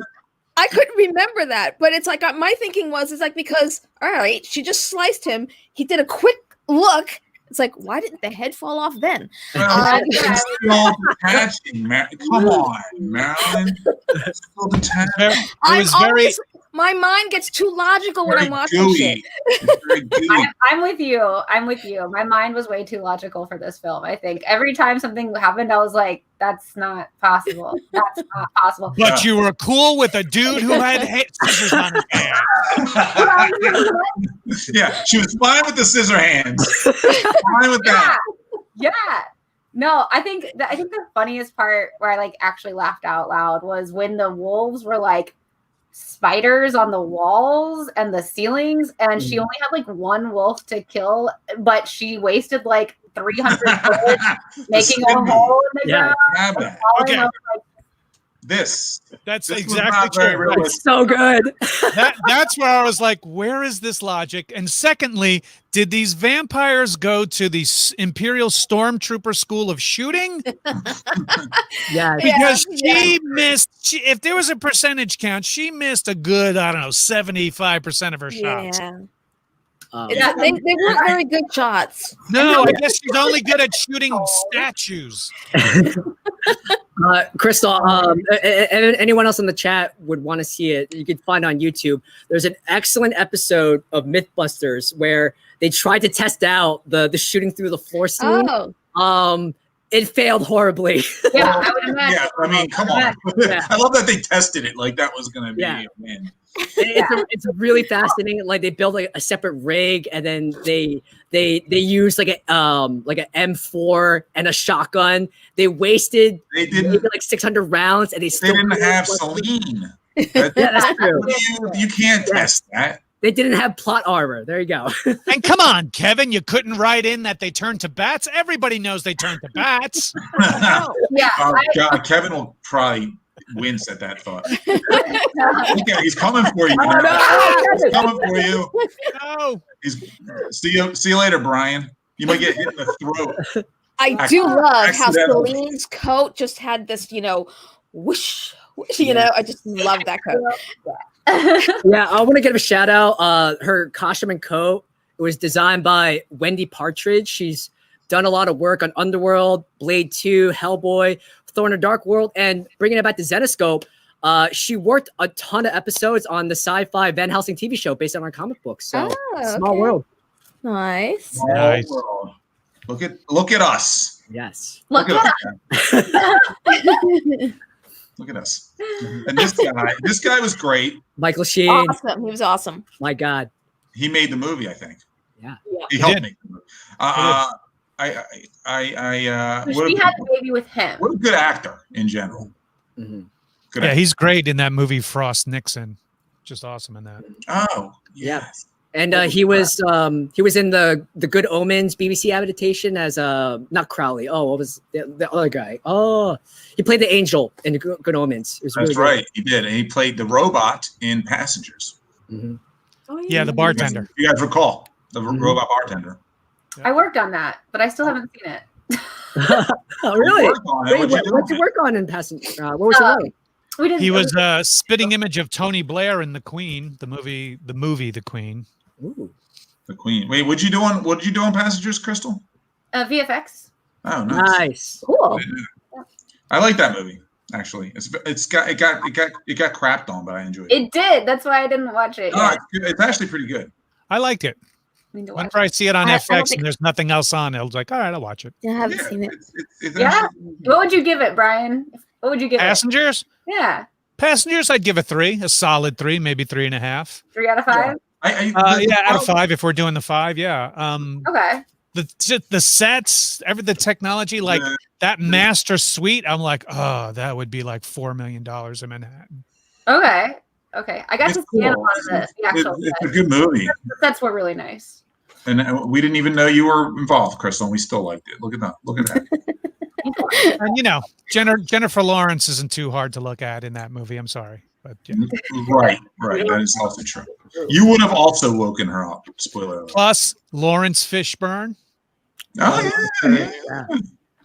I couldn't remember that, but it's like my thinking was, it's like, because all right, she just sliced him. He did a quick look. It's like, why didn't the head fall off then? It's still detaching, man. Come on, Marilyn. It's still detaching. My mind gets too logical when I'm watching shit. I'm with you. My mind was way too logical for this film. I think every time something happened, I was like, that's not possible. That's not possible. But you were cool with a dude who had scissors on his hand. Yeah, she was fine with the scissor hands. Fine with that. Yeah. No, I think the funniest part where I like actually laughed out loud was when the wolves were like spiders on the walls and the ceilings, and she only had like one wolf to kill, but she wasted like 300 bullets making a hole in the ground. Have that. Okay. I was like, That's this was exactly not very true. realistic. It's so good. That's where I was like, where is this logic? And secondly, did these vampires go to the Imperial Stormtrooper School of Shooting? Yeah. Because she missed, if there was a percentage count, she missed a good, I don't know, 75% of her shots. Yeah. Yeah. They weren't very good shots. No, I guess she's only good at shooting statues. Crystal, anyone else in the chat would want to see it, you can find on YouTube. There's an excellent episode of Mythbusters where they tried to test out the shooting through the floor scene. Oh. It failed horribly. Yeah, I would imagine. Yeah, I mean, come on. I love that they tested it like that was going to be a win. It's really fascinating. Like they built like a separate rig, and then they used like a M4 and a shotgun. They wasted maybe like 600 rounds, and they didn't have Celine. That's true. You can't test that. They didn't have plot armor. There you go. And come on, Kevin, you couldn't write in that they turned to bats. Everybody knows they turned to bats. Yeah. Oh God, Kevin will probably wince at that thought. Okay, he's coming for you. He's coming for you. No. See you later, Brian. You might get hit in the throat. I do love how Accidentally. Celine's coat just had this, whoosh. I just love that coat. Yeah, I want to give a shout out. Her costume and coat, it was designed by Wendy Partridge. She's done a lot of work on Underworld, Blade 2, Hellboy, Thor in the Dark World, and bringing it back to Zenescope. She worked a ton of episodes on the sci-fi Van Helsing TV show based on our comic books. So small world. Nice. Nice. Look at us. Yes. Look at Look at us. And this guy was great. Michael Sheen. Awesome. He was awesome. My God. He made the movie, I think. Yeah. He helped make the movie. She had a baby with him. What a good actor in general. Mm-hmm. Good Yeah, actor. he's great in that movie Frost Nixon. Just awesome in that. Oh, yes. And he was in the Good Omens BBC adaptation as not Crowley. Oh, what was the other guy? Oh, he played the angel in Good Omens. It was That's really right. He did. And he played the robot in Passengers. Mm-hmm. Yeah, the bartender. You guys recall the robot bartender. I worked on that, but I still haven't seen it. Oh, really? What'd What'd you work on in Passenger? What was your role? He was a spitting image of Tony Blair in The Queen, the movie The Queen. Ooh. The Queen. Wait, what'd you do on Passengers, Crystal? VFX. Oh, nice. Nice. Cool. I like that movie. Actually, it got crapped on, but I enjoyed it. It did. That's why I didn't watch it. No, yet. it's actually pretty good. I liked it. Need to watch Whenever I see it on I don't FX think- and there's nothing else on, I was like, all right, I'll watch it. I haven't seen it. It's Yeah? actually- What would you give it, Brian? What would you give Passengers? it? Yeah. Passengers, I'd give a 3, a solid 3, maybe 3.5. 3 out of 5? Out of 5 if we're doing the 5. Yeah. Okay. The sets, the technology, like that master suite. I'm like, oh, that would be like $4 million in Manhattan. Okay. I got It's to see a cool. lot of the actual It's a sets. good movie. The sets were really nice. And we didn't even know you were involved, Crystal, and we still liked it. Look at that. Look at that. And Jennifer Lawrence isn't too hard to look at in that movie. I'm sorry, but yeah. Right. That is also true. You would have also woken her up. Spoiler alert. Plus Lawrence Fishburne, Oh, yeah.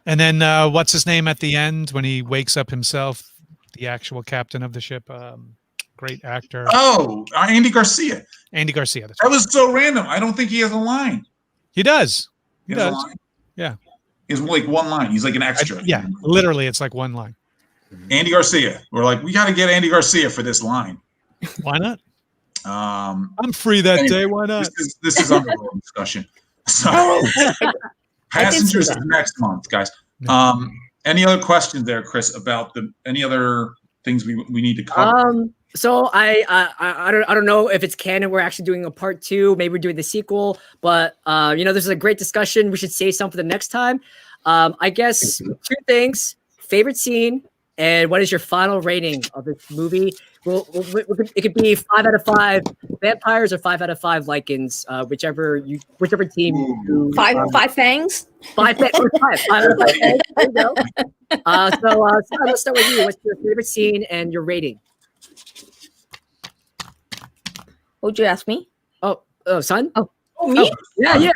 and then what's his name at the end when he wakes up himself, the actual captain of the ship. Great actor. Oh, Andy Garcia. Andy Garcia. That's That was so random. I don't think he has a line. He does. He has a does. line? Yeah. He has like one line. He's like an extra. Yeah, literally, it's like one line. Andy Garcia. We're like, we got to get Andy Garcia for this line. Why not? Um, I'm free that day. Why not? This is Underworld discussion. So, Passengers is next month, guys. Any other questions there, Chris, about any other things we need to cover? So I don't know if it's canon. We're actually doing a part 2. Maybe we're doing the sequel. But this is a great discussion. We should save some for the next time. I guess 2 things: favorite scene, and what is your final rating of this movie? It could be 5 out of 5 vampires or 5 out of 5 lichens, whichever team. You, Five fangs. 5 out of 5. 5 out of 5 fangs. There you go. So let's start with you. What's your favorite scene and your rating? Would you ask me? Oh, son. Oh, me? Yeah.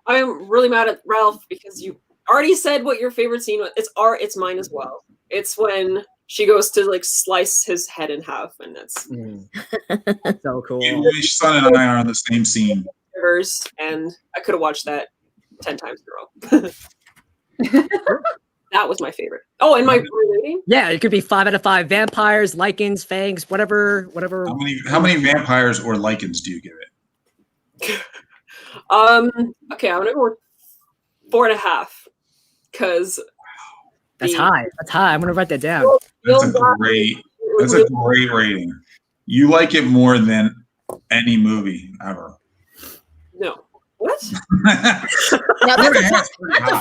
I'm really mad at Ralph because you already said what your favorite scene was. It's mine as well. It's when she goes to like slice his head in half, and that's so cool. Son and I are on the same scene. And I could have watched that 10 times in a row. That was my favorite. Oh, and my rating? Yeah, it could be 5 out of 5 vampires, lichens, fangs, whatever. How many vampires or lichens do you give it? Okay, I'm gonna go with 4.5 because that's high. That's high. I'm gonna write that down. That's a great rating. You like it more than any movie ever. No. What? Now that's a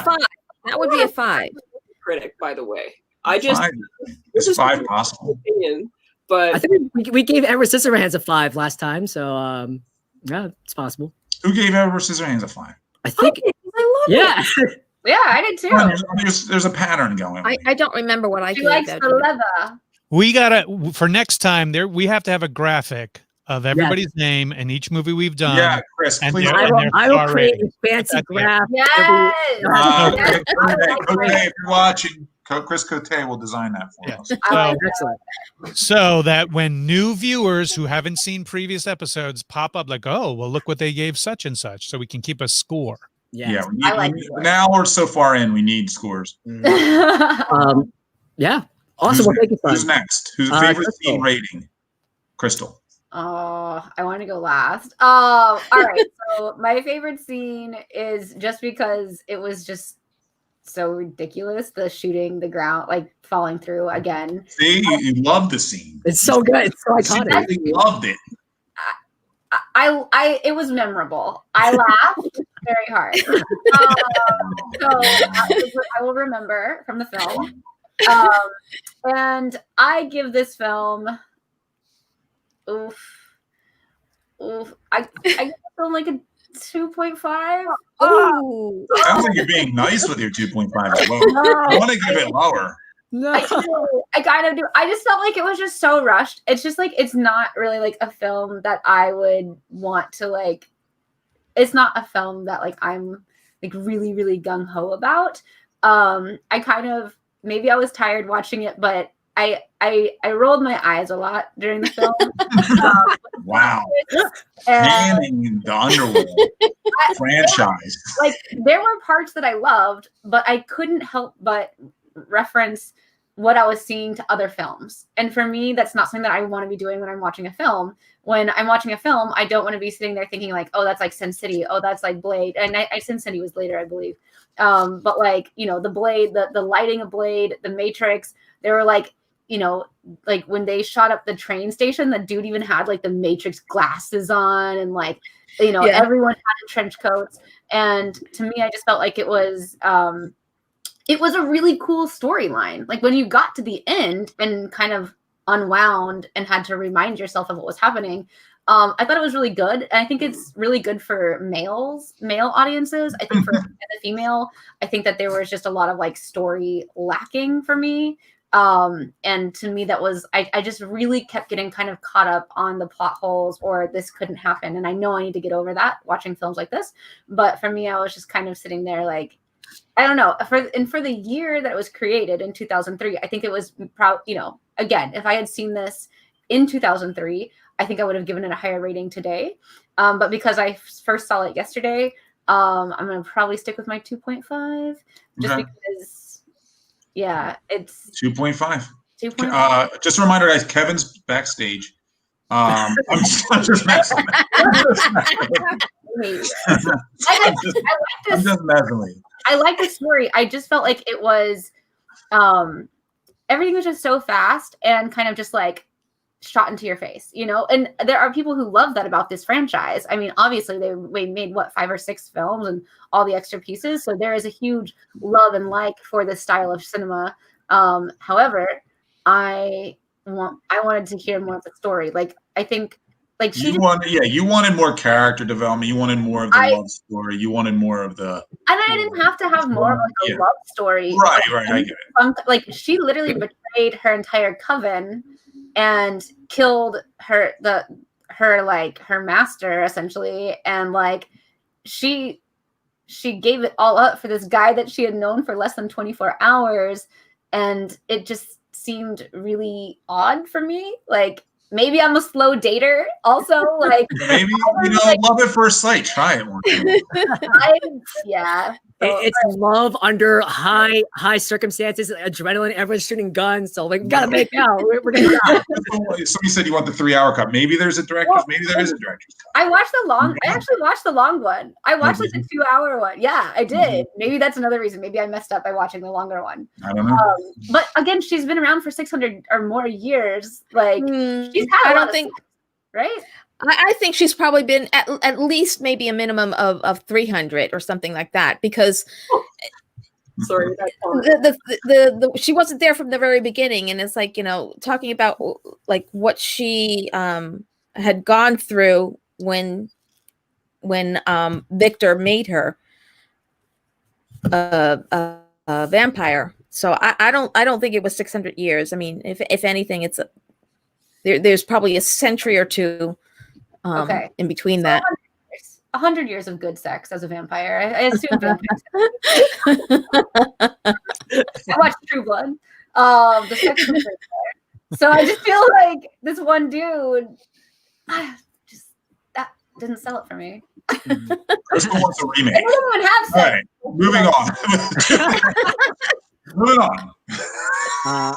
5. That would be a 5. Critic, by the way. I just it's 5 possible. Opinion, but I think we gave Edward Scissorhands a 5 last time, so yeah, it's possible. Who gave Edward Scissorhands a 5? I think. I love it. Yeah, I did too. There's a pattern going. I don't remember what I She gave likes that. the leather. We gotta for next time. We have to have a graphic of everybody's name and each movie we've done. Yeah, Chris, and please. I will create a fancy graph. Yes. Cote, if you're watching, Chris Cote will design that for us. Excellent. So that when new viewers who haven't seen previous episodes pop up, like, oh, well, look what they gave such and such, so we can keep a score. Yeah, now we're so far in, we need scores. Yeah. Awesome. Well, thank you, son. Who's next? Who's favorite Crystal. scene rating? Crystal. Oh, I want to go last. All right. So my favorite scene is just because it was just so ridiculous. The shooting the ground, like falling through again. See, you love the scene. It's so good. It's so iconic. You loved it. It was memorable. I laughed very hard. So I will remember from the film. And I give this film. I give this film like a 2.5. Oh, Sounds like you're being nice with your 2.5. I want to give it lower. No. I kind of do. I just felt like it was just so rushed. It's just like it's not really like a film that I would want to like. It's not a film that like I'm like really really gung ho about. I kind of maybe I was tired watching it, but I rolled my eyes a lot during the film. Wow. Manning the Underworld franchise. Like there were parts that I loved, but I couldn't help but reference what I was seeing to other films. And for me, that's not something that I want to be doing when I'm watching a film. When I'm watching a film, I don't want to be sitting there thinking like, oh, that's like Sin City. Oh, that's like Blade. And Sin City was later, I believe. But like, you know, the Blade, the lighting of Blade, the Matrix, they were like, you know, like when they shot up the train station, the dude even had like the Matrix glasses on and like, you know, everyone had trench coats. And to me, I just felt like it was a really cool storyline. Like when you got to the end and kind of unwound and had to remind yourself of what was happening, I thought it was really good. And I think it's really good for male audiences. I think for the female, I think that there was just a lot of like story lacking for me. And to me, that was, I just really kept getting kind of caught up on the plot holes or this couldn't happen. And I know I need to get over that watching films like this. But for me, I was just kind of sitting there like, I don't know. For the year that it was created in 2003, I think it was you know, again, if I had seen this in 2003, I think I would have given it a higher rating today. But because I first saw it yesterday, I'm going to probably stick with my 2.5 just because, yeah, it's 2.5. 2.5. Just a reminder, guys, Kevin's backstage. I'm just messing. I'm just messing with you. I like the story. I just felt like it was, everything was just so fast and kind of just like shot into your face, you know? And there are people who love that about this franchise. I mean, obviously they made what, 5 or 6 films and all the extra pieces. So there is a huge love and like for this style of cinema. However, I wanted to hear more of the story. Like, I think like you wanted more character development. You wanted more of the love story. You wanted more of the. And I didn't have to have more of like a love story. Right, I get it. Like she literally betrayed her entire coven and killed her master essentially, and like she gave it all up for this guy that she had known for less than 24 hours, and it just seemed really odd for me. Like, maybe I'm a slow dater also, like maybe love at first sight. Try it one time. It's love under high circumstances, adrenaline, everyone's shooting guns, so like we gotta make out. We're gonna die. Somebody said you want the 3-hour cut. Maybe there's a director's. Maybe there is a director's cut. I actually watched the long one. I watched like the 2-hour one. Yeah, I did. Maybe that's another reason. Maybe I messed up by watching the longer one. I don't know. But again, she's been around for 600 or more years. Like she's had. I don't think. Right. I think she's probably been at least maybe a minimum of 300 or something like that, because sorry, she wasn't there from the very beginning, and it's like, you know, talking about like what she had gone through when Victor made her a vampire. So I don't think it was 600 years. I mean, if anything, it's there's probably a century or two. In between that, 100 years of good sex as a vampire. I assume vampires. I watched True Blood. The sex was right there. So I just feel like this one dude, just that didn't sell it for me. Crystal wants a remake. Everyone have sex. All right, moving on. Moving on.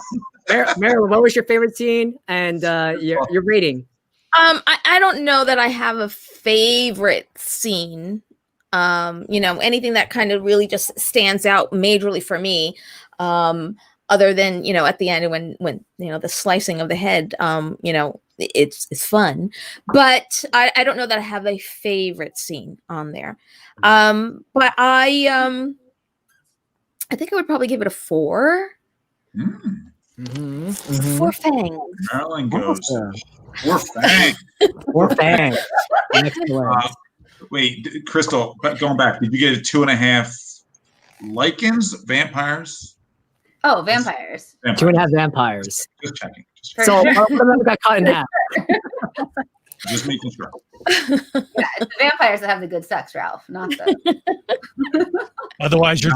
Marilyn, what was your favorite scene and your rating? I don't know that I have a favorite scene. You know, anything that kind of really just stands out majorly for me, other than, you know, at the end when you know, the slicing of the head, you know, it's fun, but I don't know that I have a favorite scene on there. But I think I would probably give it a 4. For fangs. Marilyn goes. For fangs. For fangs. Excellent. Wait, Crystal, going back, did you get a 2.5 lichens, vampires? Oh, vampires. 2.5 vampires. Just checking. So what got cut in half? Just making sure. Yeah, it's the vampires that have the good sex, Ralph, not the. Otherwise, you're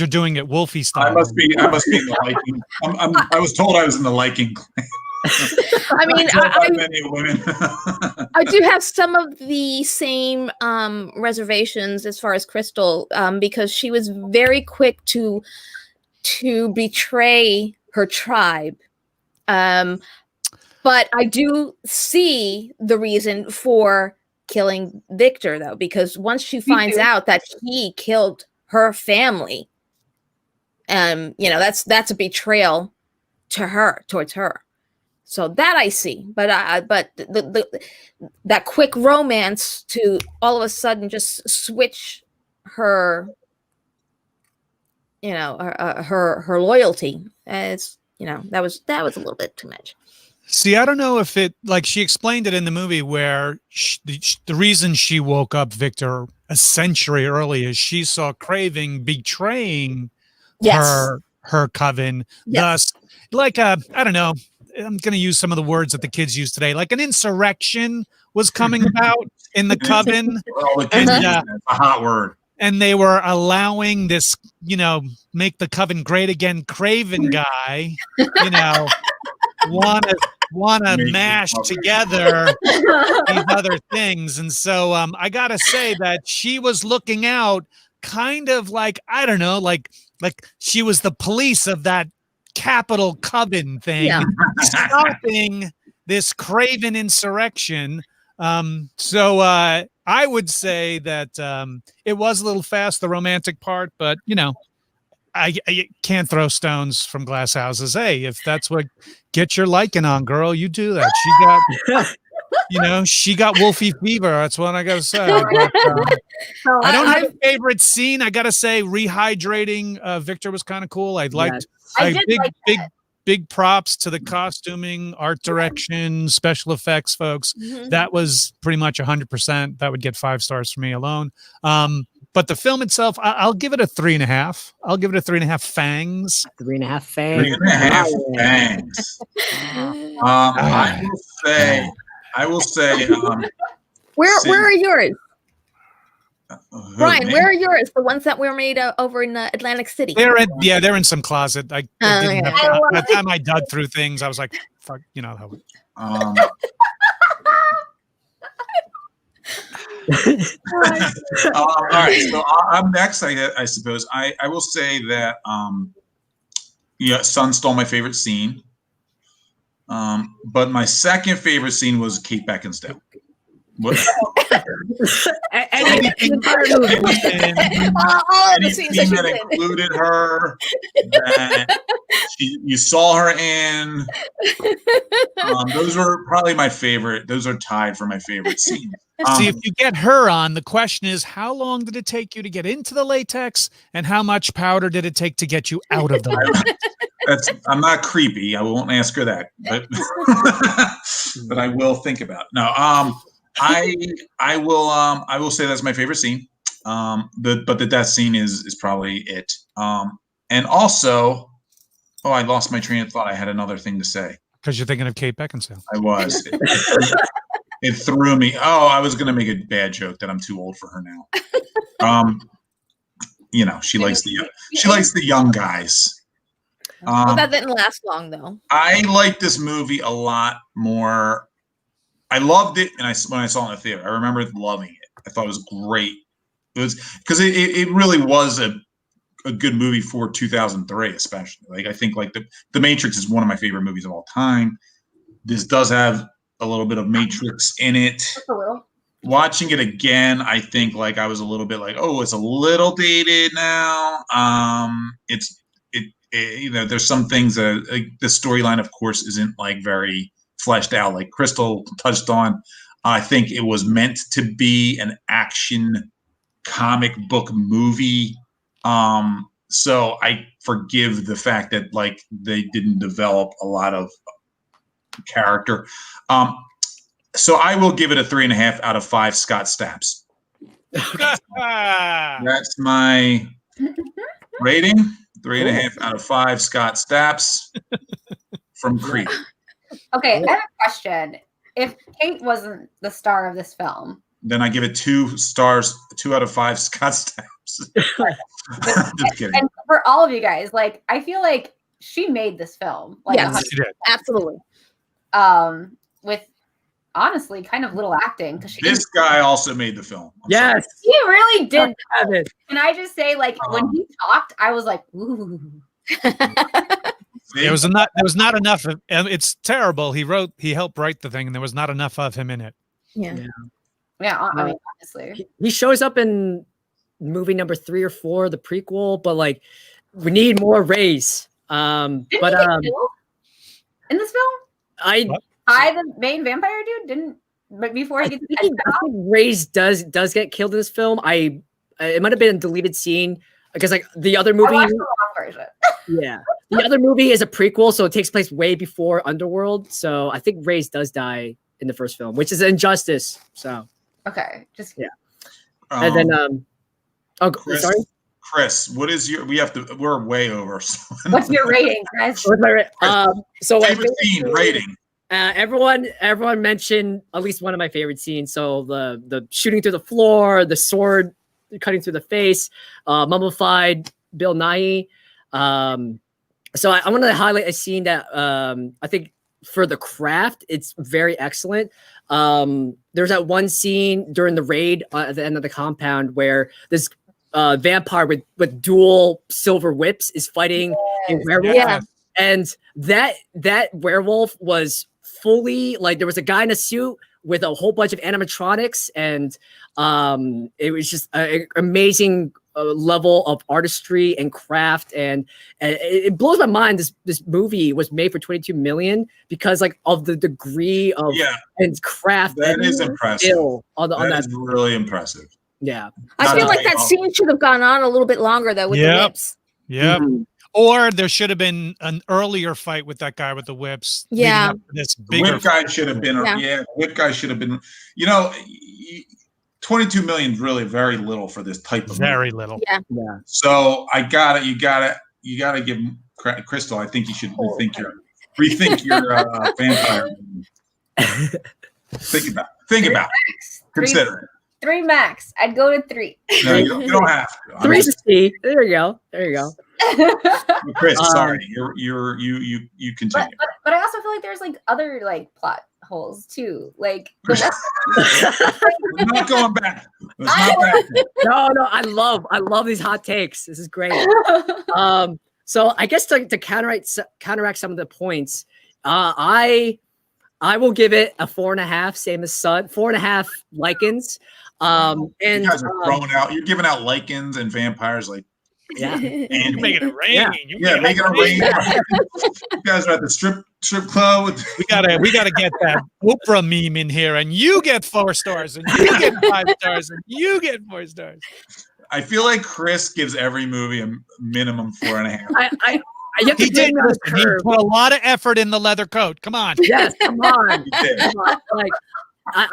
doing it Wolfie style. I must be in the liking. I was told I was in the liking. I mean, I do have some of the same reservations as far as Crystal, because she was very quick to betray her tribe. But I do see the reason for killing Victor, though, because once she finds out that he killed her family, you know, that's a betrayal towards her. So that I see, but that quick romance to all of a sudden just switch her, you know, her loyalty, as you know, that was a little bit too much. See, I don't know if it, like she explained it in the movie where the reason she woke up Victor a century early is she saw Craven betraying her coven. Yes. Thus, like I don't know, I'm going to use some of the words that the kids use today, like an insurrection was coming about in the coven. Oh, the kids use a hot word. And they were allowing this, you know, make the coven great again, Craven guy, you know, want to mash together these other things. And so I got to say that she was looking out kind of like, I don't know, like she was the police of that capital coven thing, stopping this Craven insurrection. So I would say that it was a little fast, the romantic part, but you know, I can't throw stones from glass houses. Hey, if that's what get your liking on, girl, you do that. She got Wolfie fever. That's what I gotta say. But, I don't have a favorite scene. I gotta say, rehydrating Victor was kind of cool. I liked big props to the costuming, art direction, special effects, folks. That was pretty much 100%. That would get 5 stars for me alone. But the film itself, I'll give it a 3.5. I'll give it a 3.5 fangs. 3.5 fangs. 3.5 fangs. I will say. Where are yours? Brian, Me? where are yours? The ones that were made over in Atlantic City. They're in some closet. I didn't have by the time I dug through things, I was like, fuck, how. All right, so I'm next. I suppose I will say that Sun stole my favorite scene. But my second favorite scene was Kate Beckinsale. What? Anything that included her, that you saw her in. Those were probably my favorite. Those are tied for my favorite scenes. See, if you get her on, the question is, how long did it take you to get into the latex, and how much powder did it take to get you out of the latex? I'm not creepy. I won't ask her that, but but I will think about it. No, I will say that's my favorite scene. But the death scene is probably it. And also, I lost my train of thought. I had another thing to say. Because you're thinking of Kate Beckinsale. I was. It threw me. Oh, I was going to make a bad joke that I'm too old for her now. She likes the young guys. That didn't last long, though. I like this movie a lot more. I loved it, and when I saw it in the theater, I remember loving it. I thought it was great. It was because it really was a good movie for 2003, especially. Like I think like the Matrix is one of my favorite movies of all time. This does have a little bit of Matrix in it. Just a little. Watching it again, I think like I was a little bit like, oh, it's a little dated now. There's some things that the storyline, of course, isn't like very fleshed out. Like Crystal touched on, I think it was meant to be an action comic book movie. So I forgive the fact that like they didn't develop a lot of character. So I will give it a 3.5 out of 5 Scott Staps. That's my rating. 3.5 out of 5 Scott Staps from Creed. Okay, I have a question. If Kate wasn't the star of this film, then I give it 2 stars, 2 out of 5 Scott Staps. Just kidding. And for all of you guys, like I feel like she made this film. Like, yes, she did. Absolutely. With honestly kind of little acting because this guy also made the film. Yes, he really did. Can I just say, like when he talked, I was like, ooh. There was not enough of, and it's terrible. He helped write the thing, and there was not enough of him in it. Yeah. I mean, honestly, he shows up in movie number 3 or 4, the prequel, but like we need more Rays. Didn't he get killed in this film? By the main vampire dude didn't, but before he gets I think Rays does get killed in this film. It might have been a deleted scene because like the other movie. I watched the long version. Yeah, the other movie is a prequel, so it takes place way before Underworld. So I think Rays does die in the first film, which is an injustice. So okay, just yeah. And then sorry. Chris, what is your? We're way over. So. What's your rating, Chris? What's my favorite scene rating. Everyone mentioned at least one of my favorite scenes. So the shooting through the floor, the sword cutting through the face, mummified Bill Nighy. So I want to highlight a scene that I think for the craft, it's very excellent. There's that one scene during the raid at the end of the compound where this vampire with dual silver whips is fighting a werewolf. Yeah. And that werewolf was fully like there was a guy in a suit with a whole bunch of animatronics, and it was just an amazing level of artistry and craft, and it blows my mind. This movie was made for 22 million because like of the degree of and craft that is impressive. On that is really impressive. Yeah, I feel like that scene should have gone on a little bit longer though with the whips. Yep. Or there should have been an earlier fight with that guy with the whips. Yeah. This bigger whip guy should have been. Whip guy should have been. 22 million is really very little for this type of very movie. little. Yeah. So you gotta give Crystal. I think you should rethink your vampire. Think about it. Consider it. 3 max. I'd go to 3. No, you don't have to. 3 C. There you go. Chris, sorry, you continue. But I also feel like there's like other like plot holes too. Like we're not going back. No, I love these hot takes. This is great. So I guess to counteract some of the points, I will give it a 4.5, same as Sun. 4.5 lichens. And you guys are throwing out. You're giving out lichens and vampires like. Yeah, and you're making it rain. Yeah, making it rain. You guys are at the strip club. We gotta get that Oprah meme in here, and you get 4 stars, and you get 5 stars, and you get 4 stars. I feel like Chris gives every movie a minimum 4.5. He did. He put a lot of effort in the leather coat. Come on. Yes, come on. Like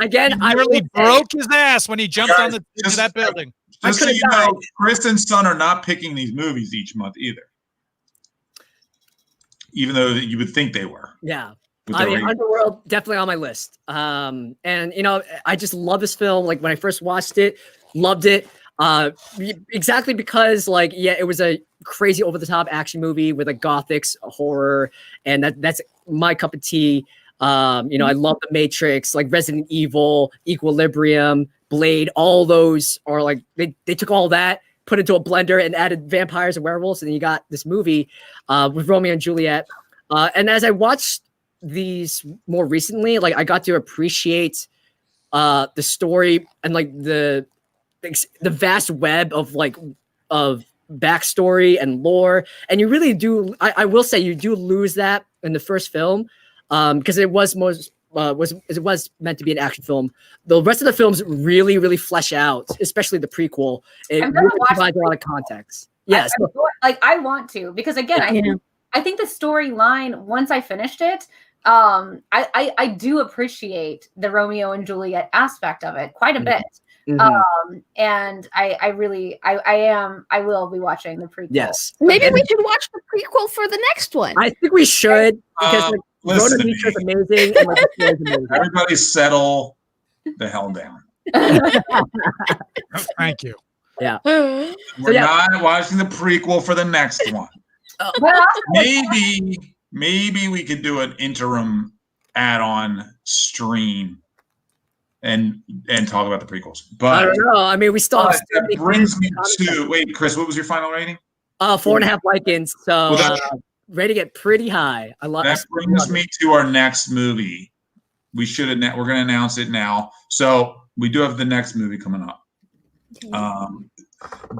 again, I really broke his ass when he jumped on into that building. Just so you know, Chris and Son are not picking these movies each month either. Even though you would think they were. Yeah. I mean, Underworld, definitely on my list. And, I just love this film. Like, when I first watched it, loved it. Exactly because, it was a crazy over-the-top action movie with a gothic horror. And that's my cup of tea. I love The Matrix, like Resident Evil, Equilibrium, Blade, all those are like they took all that, put it into a blender and added vampires and werewolves, and then you got this movie with Romeo and Juliet. And as I watched these more recently, like I got to appreciate the story and like the vast web of backstory and lore. And you really do. I will say you do lose that in the first film because it was meant to be an action film. The rest of the films really, really flesh out, especially the prequel. It really provides a lot of context. Yes, I want to because again, I think the storyline once I finished it, I do appreciate the Romeo and Juliet aspect of it quite a bit. Mm-hmm. And I will be watching the prequel. Yes, maybe we should watch the prequel for the next one. I think we should because Rhoda Mitra is amazing. And, is amazing. Everybody settle the hell down. Thank you. Yeah. We're not watching the prequel for the next one. Maybe we could do an interim add-on stream and talk about the prequels. But I don't know. I mean, we still have that brings me to wait, Chris, what was your final rating? 4.5 lichens. So rating it pretty high. I love that. Brings me to our next movie. We're going to announce it now. So we do have the next movie coming up.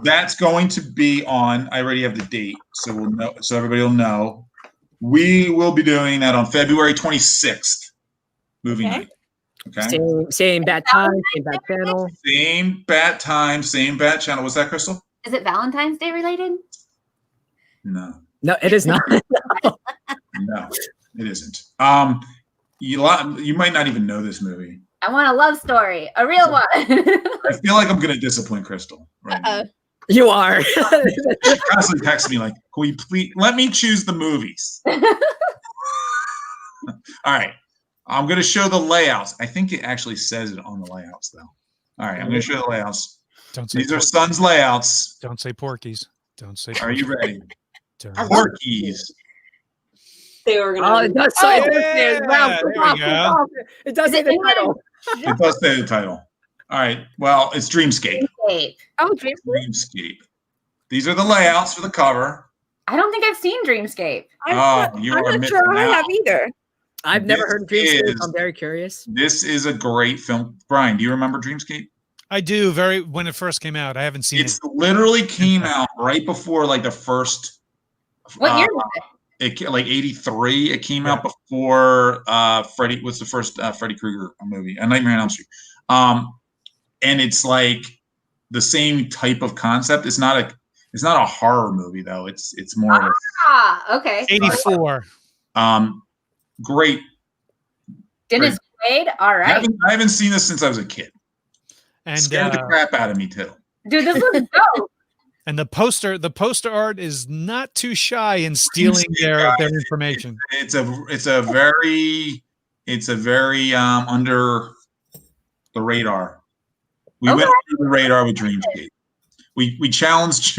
That's going to be on. I already have the date, so we'll know. So everybody will know. We will be doing that on February 26th. Movie night. Okay. Same bat time, same bat channel. Same bat time, same bat channel. What's that, Crystal? Is it Valentine's Day related? No. No, it is not. No, it isn't. You might not even know this movie. I want a love story, a real one. I feel like I'm going to disappoint Crystal right now. You are. Constantly text me like, "Can we please let me choose the movies?" All right, I'm going to show the layouts. I think it actually says it on the layouts, though. All right, I'm going to show the layouts. These are Sun's layouts. Don't say Porkies. Don't say. Are you ready? Porkies. They were going to. Oh, it does say it. It does say the title. It does say the title. All right. Well, it's Dreamscape. Oh, Dreamscape. These are the layouts for the cover. I don't think I've seen Dreamscape. I'm not sure I have either. I've never heard of Dreamscape. I'm very curious. This is a great film. Brian, do you remember Dreamscape? I do when it first came out. I haven't seen It's literally came out right before like the first. What year was it? Like 83. It came out before Freddy was the first Freddy Krueger movie, A Nightmare on Elm Street. And it's like the same type of concept. It's not a horror movie though. It's more of Okay. 84. Great. Dennis Quaid. All right. I haven't seen this since I was a kid. And scared the crap out of me too. Dude, this was dope. And the poster art is not too shy in stealing their information. It's a very under the radar. We went under the radar with Dreamscape. We challenged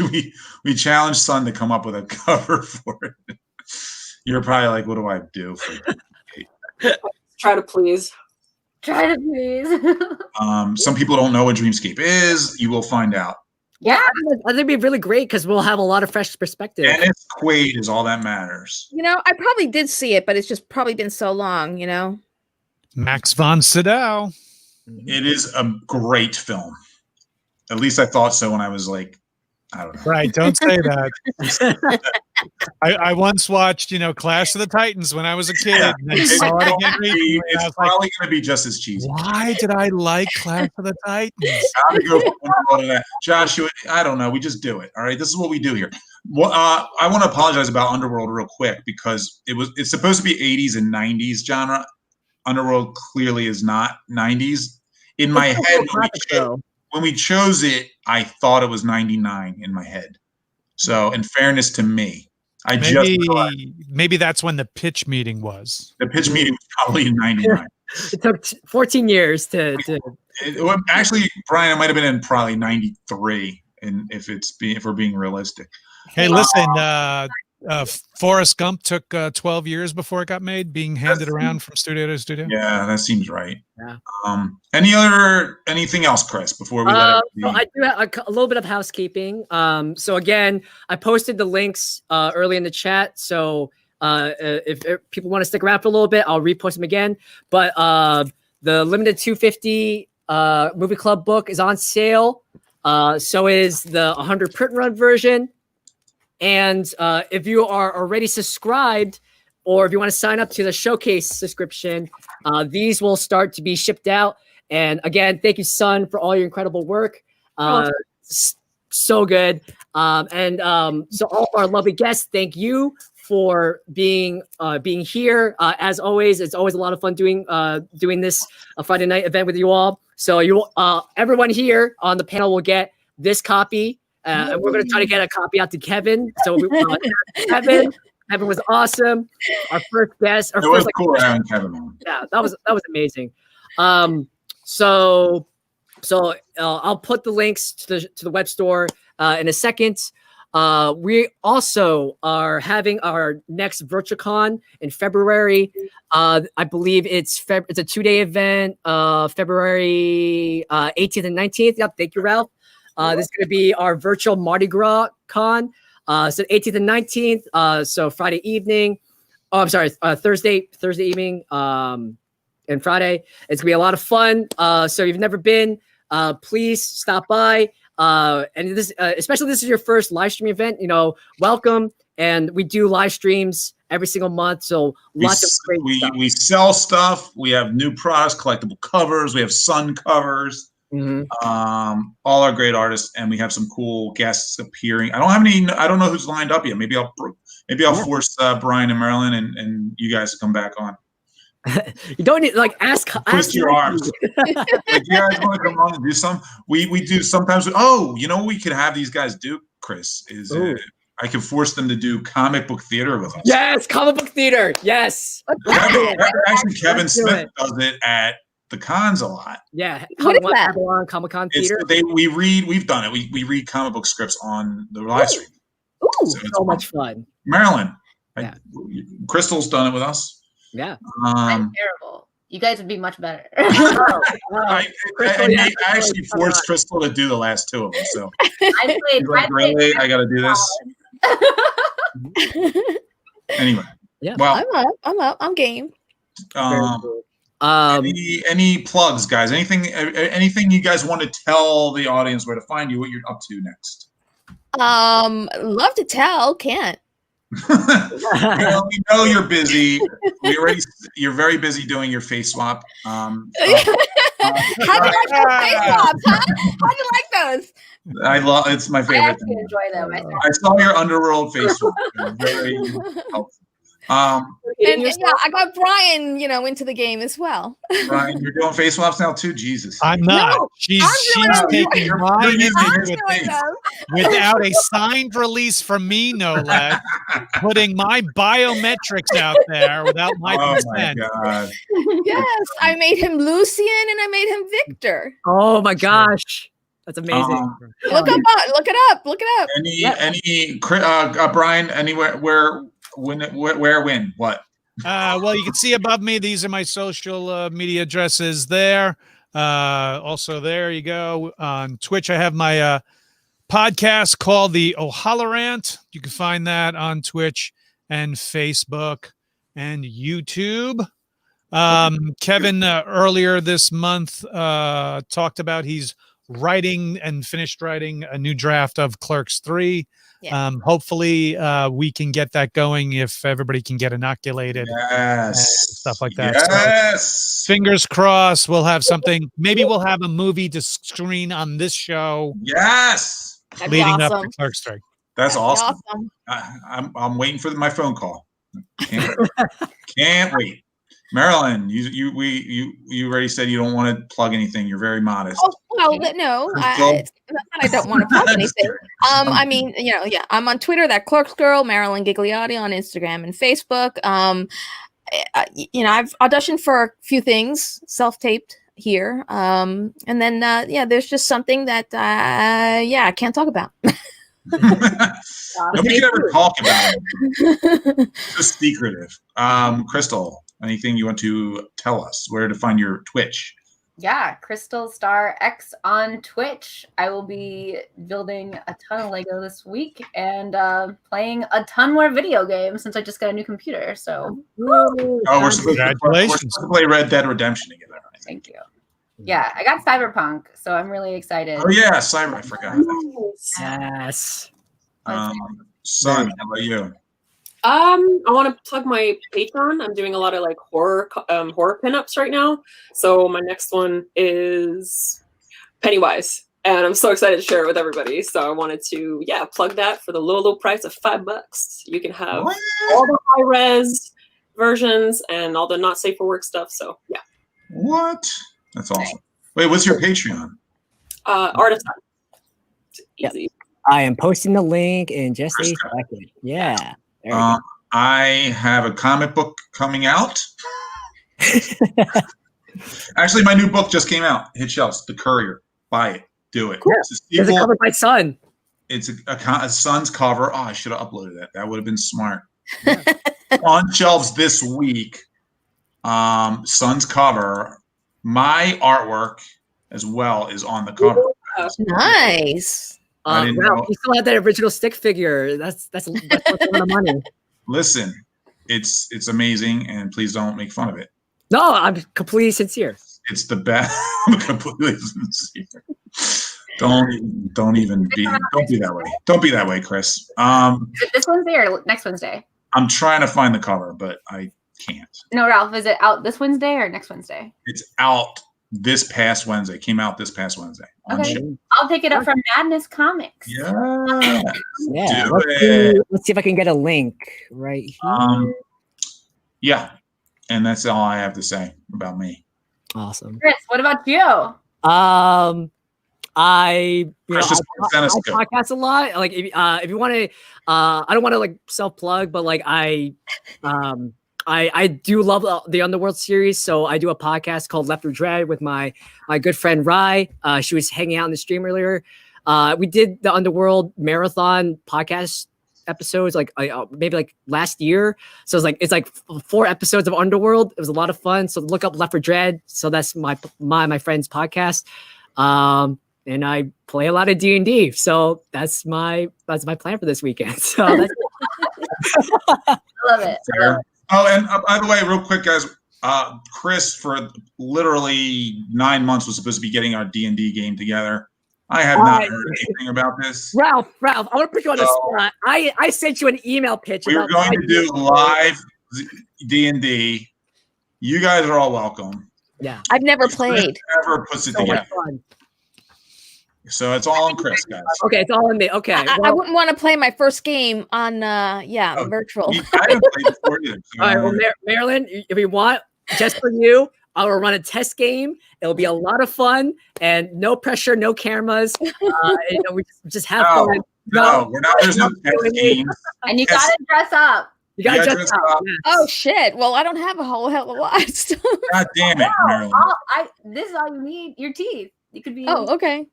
Sun to come up with a cover for it. You're probably like, what do I do for Dreamscape? Try to please. Try to please. Some people don't know what Dreamscape is. You will find out. Yeah, I think it'd be really great because we'll have a lot of fresh perspective. Dennis Quaid is all that matters. You know, I probably did see it, but it's just probably been so long, you know. Max von Sydow. It is a great film. At least I thought so when I was like, I don't know. Right, don't say that. I once watched, Clash of the Titans when I was a kid. Yeah. And I saw it again recently, It's probably going to be just as cheesy. Why did I like Clash of the Titans? I'm gonna go for that. Joshua, I don't know. We just do it. All right. This is what we do here. Well, I want to apologize about Underworld real quick because it's supposed to be 80s and 90s genre. Underworld clearly is not 90s. In my head, when we chose it, I thought it was 99 in my head. So, in fairness to me, maybe that's when the pitch meeting was. The pitch meeting was probably in 99. It took 14 years to actually, Brian, it might have been in probably 93, and if we're being realistic. Hey, listen, Forrest Gump took 12 years before it got made, being handed around from studio to studio. Yeah, that seems right. Yeah. Anything else, Chris, before we let it be? So I do have a little bit of housekeeping. So again, I posted the links early in the chat. So if people want to stick around for a little bit, I'll repost them again. But the limited 250 movie club book is on sale. So is the 100 print run version. And if you are already subscribed, or if you want to sign up to the showcase subscription, these will start to be shipped out. And again, thank you, Sun, for all your incredible work. So good. So all of our lovely guests, thank you for being here. As always, it's always a lot of fun doing this Friday night event with you all. So everyone here on the panel will get this copy. And we're going to try to get a copy out to Kevin. So Kevin was awesome. Our first guest. It was cool having Kevin on. Yeah, that was amazing. So I'll put the links to the web store in a second. We also are having our next VirtualCon in February. I believe it's a 2-day event, February 18th and 19th. Yep, thank you, Ralph. This is going to be our virtual Mardi Gras con. So 18th and 19th. So Friday evening. Oh, I'm sorry. Thursday evening. And Friday. It's going to be a lot of fun. So if you've never been, please stop by. And this, especially this is your first live stream event, welcome. And we do live streams every single month. So lots of great stuff. We sell stuff. We have new products, collectible covers. We have Sun covers. Mm-hmm. All our great artists, and we have some cool guests appearing. I don't know who's lined up yet. Maybe I'll force Brian and Marilyn and you guys to come back on. You don't need ask twist your arms. You guys want to come on and do some? We do sometimes. Oh, what we could have these guys do, Chris, is I can force them to do comic book theater with us. Yes, comic book theater. Yes. Actually, Kevin Smith does it at the cons a lot. Yeah, what is that? Comic-Con theater. We've done it. We read comic book scripts on the live stream. Ooh, so much fun. Marilyn, yeah. Crystal's done it with us. Yeah. I'm terrible. You guys would be much better. I actually forced Crystal to do the last two of them. So I got to do this. Anyway, yeah. Well, I'm up. I'm game. Any plugs, guys? Anything you guys want to tell the audience where to find you, what you're up to next? Love to tell, can't. Well, we know you're busy. You're very busy doing your face swap. How do you like those face swaps, huh? How do you like those? I love it's my I favorite actually thing. enjoy them. I saw your Underworld face swap. Very helpful. And yeah, I got Brian, into the game as well. Brian, you're doing face swaps now too? Jesus. I'm not. No, she's taking my image without a signed release from me, no less, putting my biometrics out there without my consent. My God. Yes, I made him Lucian and I made him Victor. Oh my gosh, that's amazing. Look it up. Any Brian, anywhere where when what? Well, you can see above me. These are my social media addresses there. Also, there you go. On Twitch, I have my podcast called The O'Halloran. You can find that on Twitch and Facebook and YouTube. Kevin earlier this month talked about he's writing and finished writing a new draft of Clerks 3. Yeah. Hopefully we can get that going if everybody can get inoculated. Yes. Stuff like that. Yes. So, fingers crossed we'll have something. Maybe we'll have a movie to screen on this show. Yes. Leading up to Clerks 3. That's awesome. I'm waiting for my phone call. Can't wait. Marilyn, you already said you don't want to plug anything. You're very modest. Oh, well, no, it's not that I don't want to plug anything. I mean, yeah, I'm on Twitter, that Clerks Girl, Marilyn Gigliotti on Instagram and Facebook. I've auditioned for a few things, self-taped here. And then, there's just something that, I can't talk about. Nobody can ever talk about it. It's just secretive. Crystal, anything you want to tell us? Where to find your Twitch? Yeah, Crystal Star X on Twitch. I will be building a ton of Lego this week and playing a ton more video games since I just got a new computer. So, we're supposed to play Red Dead Redemption together. Thank you. Yeah, I got Cyberpunk, so I'm really excited. Oh yeah, Cyber. I forgot. Yes. Son, how about you? I want to plug my Patreon. I'm doing a lot of like horror pinups right now. So my next one is Pennywise, and I'm so excited to share it with everybody. So I wanted to plug that for the low price of $5. You can have all the high res versions and all the not safe for work stuff. So yeah. What? That's awesome. Wait, what's your Patreon? Artist. Easy. I am posting the link in just a second. Yeah. I have a comic book coming out. Actually, my new book just came out. Hit shelves. The Courier. Buy it. Do it. Cool. It's a cover by Son. It's a Son's cover. Oh, I should have uploaded that. That would have been smart. On shelves this week. Son's cover. My artwork as well is on the cover. Nice. Wow, you still have that original stick figure. That's a lot of money. Listen, it's amazing, and please don't make fun of it. No, I'm completely sincere. It's the best. I'm completely sincere. Don't be that way. Don't be that way, Chris. This Wednesday or next Wednesday? I'm trying to find the cover, but I can't. No, Ralph, is it out this Wednesday or next Wednesday? It's out this past Wednesday. Came out this past Wednesday. Okay. I'll pick it up from Madness Comics. Yeah. Let's see if I can get a link right here. Yeah. And that's all I have to say about me. Awesome. Chris, what about you? I Zenescope. podcast a lot. Like if you want to, I don't want to like self plug, but like I do love the Underworld series, so I do a podcast called Left of Dread with my good friend Rye. She was hanging out in the stream earlier. We did the Underworld marathon podcast episodes like maybe like last year. So it's like 4 episodes of Underworld. It was a lot of fun. So look up Left for Dread. So that's my friend's podcast. And I play a lot of D&D. So that's my plan for this weekend. So that's I love it. Oh, and by the way, real quick, guys, Chris, for literally 9 months, was supposed to be getting our D&D game together. I have not heard anything about this. Ralph, I want to put you on the spot. I sent you an email pitch. We were going to do live D&D. You guys are all welcome. Yeah. I've never played. Never puts it together. So it's all on Chris, guys. Okay, it's all on me. Okay. I wouldn't want to play my first game on virtual. I haven't played before either. So all right, well, Marilyn, if you want, just for you, I will run a test game. It'll be a lot of fun and no pressure, no cameras. We just have fun. No, we're not. There's no test games. And you gotta dress up. You gotta dress up. Yes. Oh shit! Well, I don't have a whole hell of a lot. God damn it, Marilyn. This is all you need. Your teeth. You could be. Oh, okay.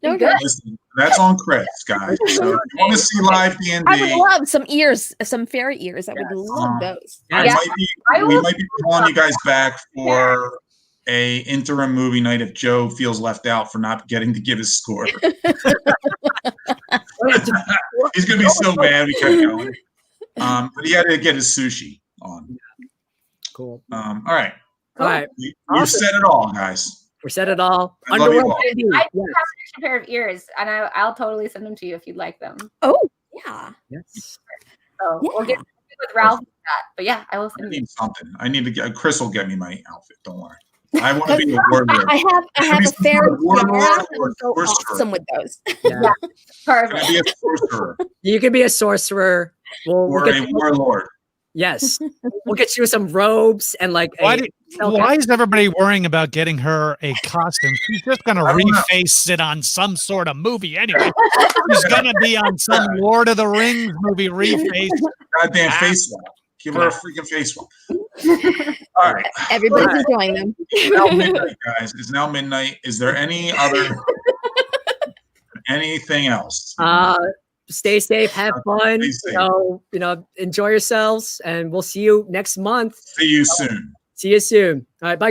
You're good. Listen, that's on Chris, guys. So if you want to see live D&D, I would love some ears, some fairy ears. I would love those. We might be calling you guys back for a interim movie night if Joe feels left out for not getting to give his score. He's gonna be so mad we kept going. But he had to get his sushi on. Cool. All right. All right. We've said it all, guys. We said it all. I love you Underworld all. D&D. I do have an extra pair of ears, and I'll totally send them to you if you'd like them. Oh yeah. Yes. So we'll get with Ralph with that. But yeah, I will I send you. need something. I need to get. Chris will get me my outfit. Don't worry. I want to be a warlord. I have a fairy warlord tiara. or I'm so sorcerer. awesome with those. Yeah. Perfect. Be a sorcerer You could be a sorcerer. or a warlord. Yes. We'll get you some robes and like. Why is everybody worrying about getting her a costume? She's just going to reface it on some sort of movie anyway. She's going to be on some Lord of the Rings movie reface. Goddamn face swap. Give her a freaking face swap. All right. Everybody's enjoying them. It's now midnight, guys. It's now midnight. Is there any other anything else? Stay safe, have fun. Stay safe. Enjoy yourselves, and we'll see you next month. See you soon. See you soon. All right, bye, guys.